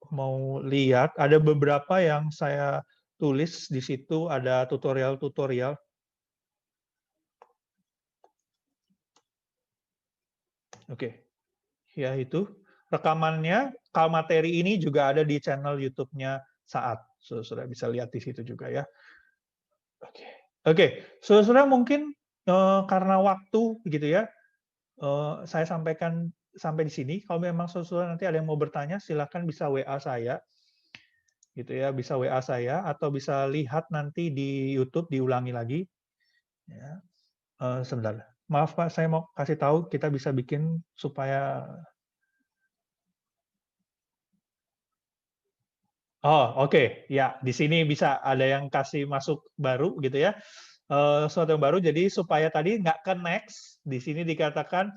mau lihat ada beberapa yang saya tulis di situ, ada tutorial-tutorial. Oke, ya itu rekamannya. Kalau materi ini juga ada di channel YouTube-nya Saat. Saudara bisa lihat di situ juga ya. Oke, saudara mungkin karena waktu gitu ya, saya sampaikan sampai di sini. Kalau memang saudara nanti ada yang mau bertanya, silakan bisa WA saya, gitu ya, bisa WA saya atau bisa lihat nanti di YouTube diulangi lagi. Ya. Sebentar. Maaf Pak, saya mau kasih tahu kita bisa bikin supaya. Oh, oke. Ya, di sini bisa ada yang kasih masuk baru gitu ya. Sesuatu yang baru, jadi supaya tadi nggak ke next, di sini dikatakan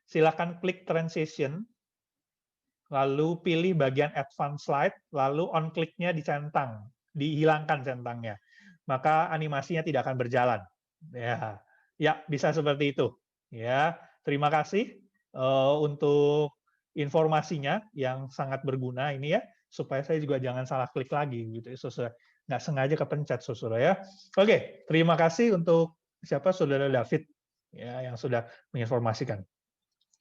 silakan klik transition, lalu pilih bagian advanced slide, lalu on click-nya dicentang, dihilangkan centangnya. Maka animasinya tidak akan berjalan. Ya, ya bisa seperti itu. Ya, terima kasih untuk informasinya yang sangat berguna ini ya, supaya saya juga jangan salah klik lagi gitu ya, saudara. Nggak sengaja kepencet saudara ya. Oke, terima kasih untuk siapa saudara David ya yang sudah menginformasikan.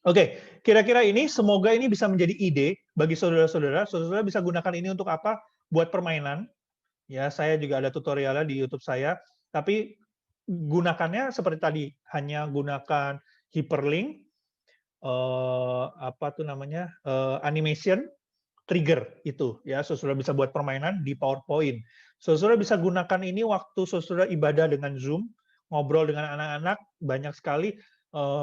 Oke, kira-kira ini semoga ini bisa menjadi ide bagi saudara-saudara. Saudara bisa gunakan ini untuk apa? Buat permainan. Ya, saya juga ada tutorialnya di YouTube saya. Tapi gunakannya seperti tadi, hanya gunakan hyperlink, apa tuh namanya, animation, trigger itu ya. Saudara bisa buat permainan di PowerPoint. Saudara bisa gunakan ini waktu saudara ibadah dengan Zoom, ngobrol dengan anak-anak, banyak sekali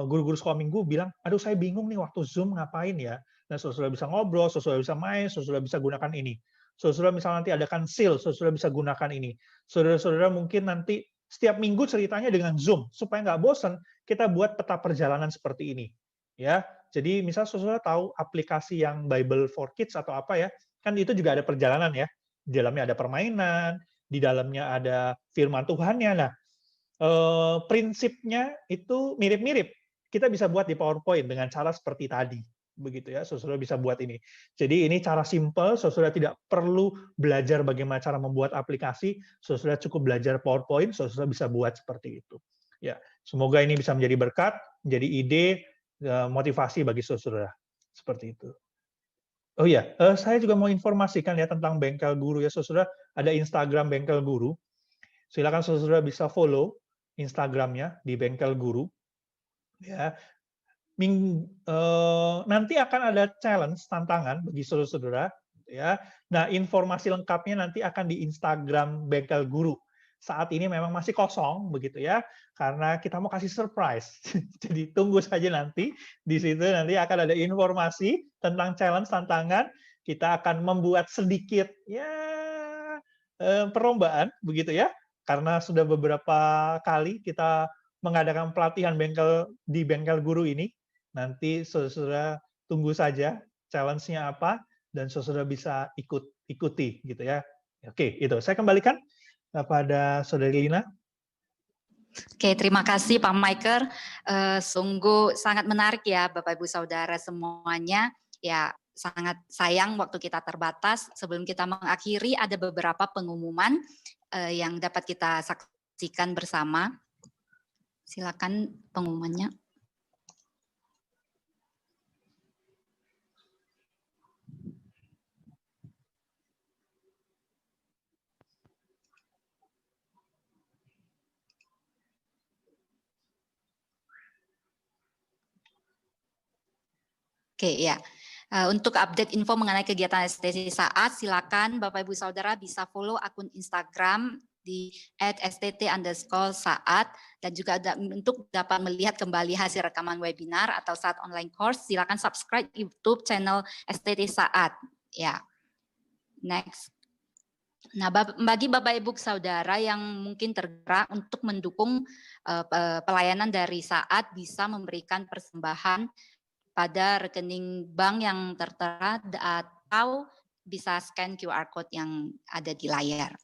guru-guru sekolah minggu bilang, aduh saya bingung nih waktu Zoom ngapain ya. Nah, saudara bisa ngobrol, saudara bisa main, saudara bisa gunakan ini. Saudara misalnya nanti adakan seal, saudara bisa gunakan ini. Saudara-saudara mungkin nanti setiap minggu ceritanya dengan Zoom, supaya nggak bosan, kita buat peta perjalanan seperti ini. Ya, jadi misal saudara tahu aplikasi yang Bible for Kids atau apa ya, kan itu juga ada perjalanan ya. Di dalamnya ada permainan, di dalamnya ada firman Tuhannya. Nah, prinsipnya itu mirip-mirip. Kita bisa buat di PowerPoint dengan cara seperti tadi. Begitu ya, saudara bisa buat ini. Jadi ini cara simple, saudara tidak perlu belajar bagaimana cara membuat aplikasi, saudara cukup belajar PowerPoint, saudara bisa buat seperti itu. Ya, semoga ini bisa menjadi berkat, menjadi ide, motivasi bagi saudara. Seperti itu. Oh iya, saya juga mau informasikan ya tentang Bengkel Guru ya, saudara. Ada Instagram Bengkel Guru. Silakan saudara bisa follow Instagramnya di Bengkel Guru. Ya, nanti akan ada challenge, tantangan bagi saudara-saudara. Ya, nah informasi lengkapnya nanti akan di Instagram Bengkel Guru. Saat ini memang masih kosong begitu ya, karena kita mau kasih surprise. Jadi tunggu saja nanti di situ nanti akan ada informasi tentang challenge tantangan. Kita akan membuat sedikit ya perlombaan begitu ya, karena sudah beberapa kali kita mengadakan pelatihan bengkel di Bengkel Guru ini. Nanti saudara tunggu saja challenge-nya apa. dan saudara bisa ikuti gitu ya. Oke, itu. Saya kembalikan kepada Saudari Lina. Oke, terima kasih Pak Michael. Sungguh sangat menarik ya Bapak Ibu Saudara semuanya. Ya, sangat sayang waktu kita terbatas. Sebelum kita mengakhiri ada beberapa pengumuman yang dapat kita saksikan bersama. Silakan pengumumannya. Oke, ya. Untuk update info mengenai kegiatan STT Saat, silakan Bapak Ibu Saudara bisa follow akun Instagram di @stt_saat, dan juga untuk dapat melihat kembali hasil rekaman webinar atau Saat Online Course, silakan subscribe YouTube channel STT Saat. Ya, next. Nah, bagi Bapak Ibu Saudara yang mungkin tergerak untuk mendukung pelayanan dari Saat, bisa memberikan persembahan pada rekening bank yang tertera atau bisa scan QR code yang ada di layar.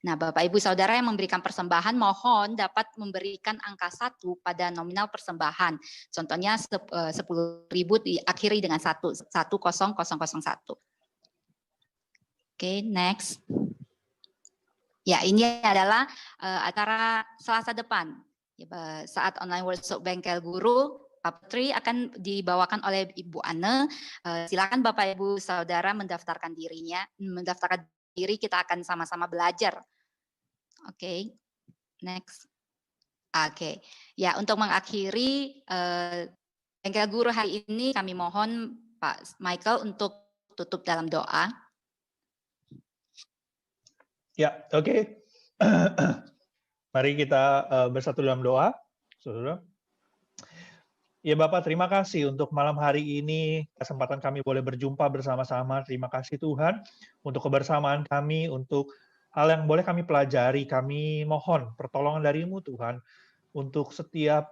Nah, Bapak Ibu Saudara yang memberikan persembahan mohon dapat memberikan angka 1 pada nominal persembahan. Contohnya 10.000 diakhiri dengan 10001. Oke, next. Ya, ini adalah acara Selasa depan. Saat online workshop Bengkel Guru, Pak Putri akan dibawakan oleh Ibu Anne. Silakan Bapak Ibu Saudara mendaftarkan diri, kita akan sama-sama belajar. Oke, next. Oke, ya untuk mengakhiri Bengkel Guru hari ini kami mohon Pak Michael untuk tutup dalam doa. Ya, oke. Mari kita bersatu dalam doa, saudara. Ya Bapak, terima kasih untuk malam hari ini, kesempatan kami boleh berjumpa bersama-sama. Terima kasih Tuhan untuk kebersamaan kami, untuk hal yang boleh kami pelajari. Kami mohon pertolongan dari-Mu Tuhan, untuk setiap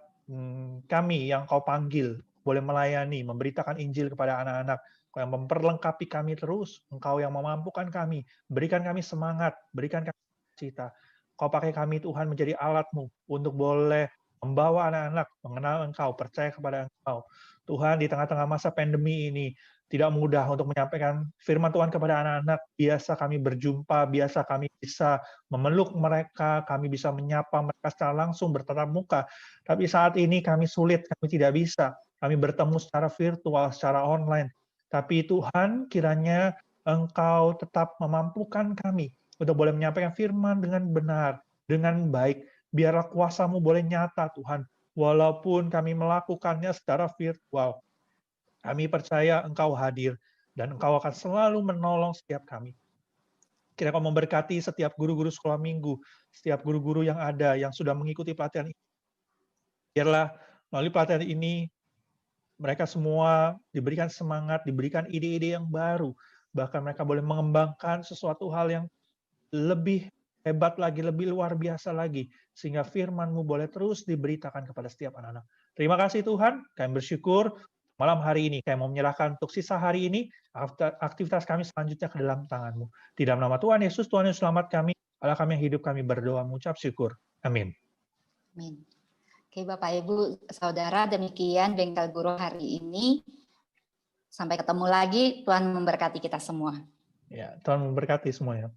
kami yang Kau panggil, boleh melayani, memberitakan Injil kepada anak-anak. Kau yang memperlengkapi kami terus, Engkau yang memampukan kami, berikan kami semangat, berikan kami cita. Kau pakai kami Tuhan menjadi alat-Mu untuk boleh membawa anak-anak mengenal Engkau, percaya kepada Engkau. Tuhan, di tengah-tengah masa pandemi ini, tidak mudah untuk menyampaikan firman Tuhan kepada anak-anak. Biasa kami berjumpa, biasa kami bisa memeluk mereka, kami bisa menyapa mereka secara langsung, bertatap muka. Tapi saat ini kami sulit, kami tidak bisa. Kami bertemu secara virtual, secara online. Tapi Tuhan, kiranya Engkau tetap memampukan kami untuk boleh menyampaikan firman dengan benar, dengan baik. Biarlah kuasa-Mu boleh nyata, Tuhan. Walaupun kami melakukannya secara virtual, kami percaya Engkau hadir, dan Engkau akan selalu menolong setiap kami. Kiranya Kau memberkati setiap guru-guru sekolah minggu, setiap guru-guru yang ada, yang sudah mengikuti pelatihan ini. Biarlah melalui pelatihan ini, mereka semua diberikan semangat, diberikan ide-ide yang baru, bahkan mereka boleh mengembangkan sesuatu hal yang lebih hebat lagi, lebih luar biasa lagi, sehingga firman-Mu boleh terus diberitakan kepada setiap anak-anak. Terima kasih Tuhan, kami bersyukur malam hari ini, kami mau menyerahkan untuk sisa hari ini, aktivitas kami selanjutnya ke dalam tangan-Mu. Di dalam nama Tuhan Yesus yang selamat kami, Allah kami yang hidup kami berdoa, mengucap syukur. Amin. Amin. Oke Bapak Ibu Saudara, demikian Bengkel Guru hari ini. Sampai ketemu lagi, Tuhan memberkati kita semua. Ya, Tuhan memberkati semuanya.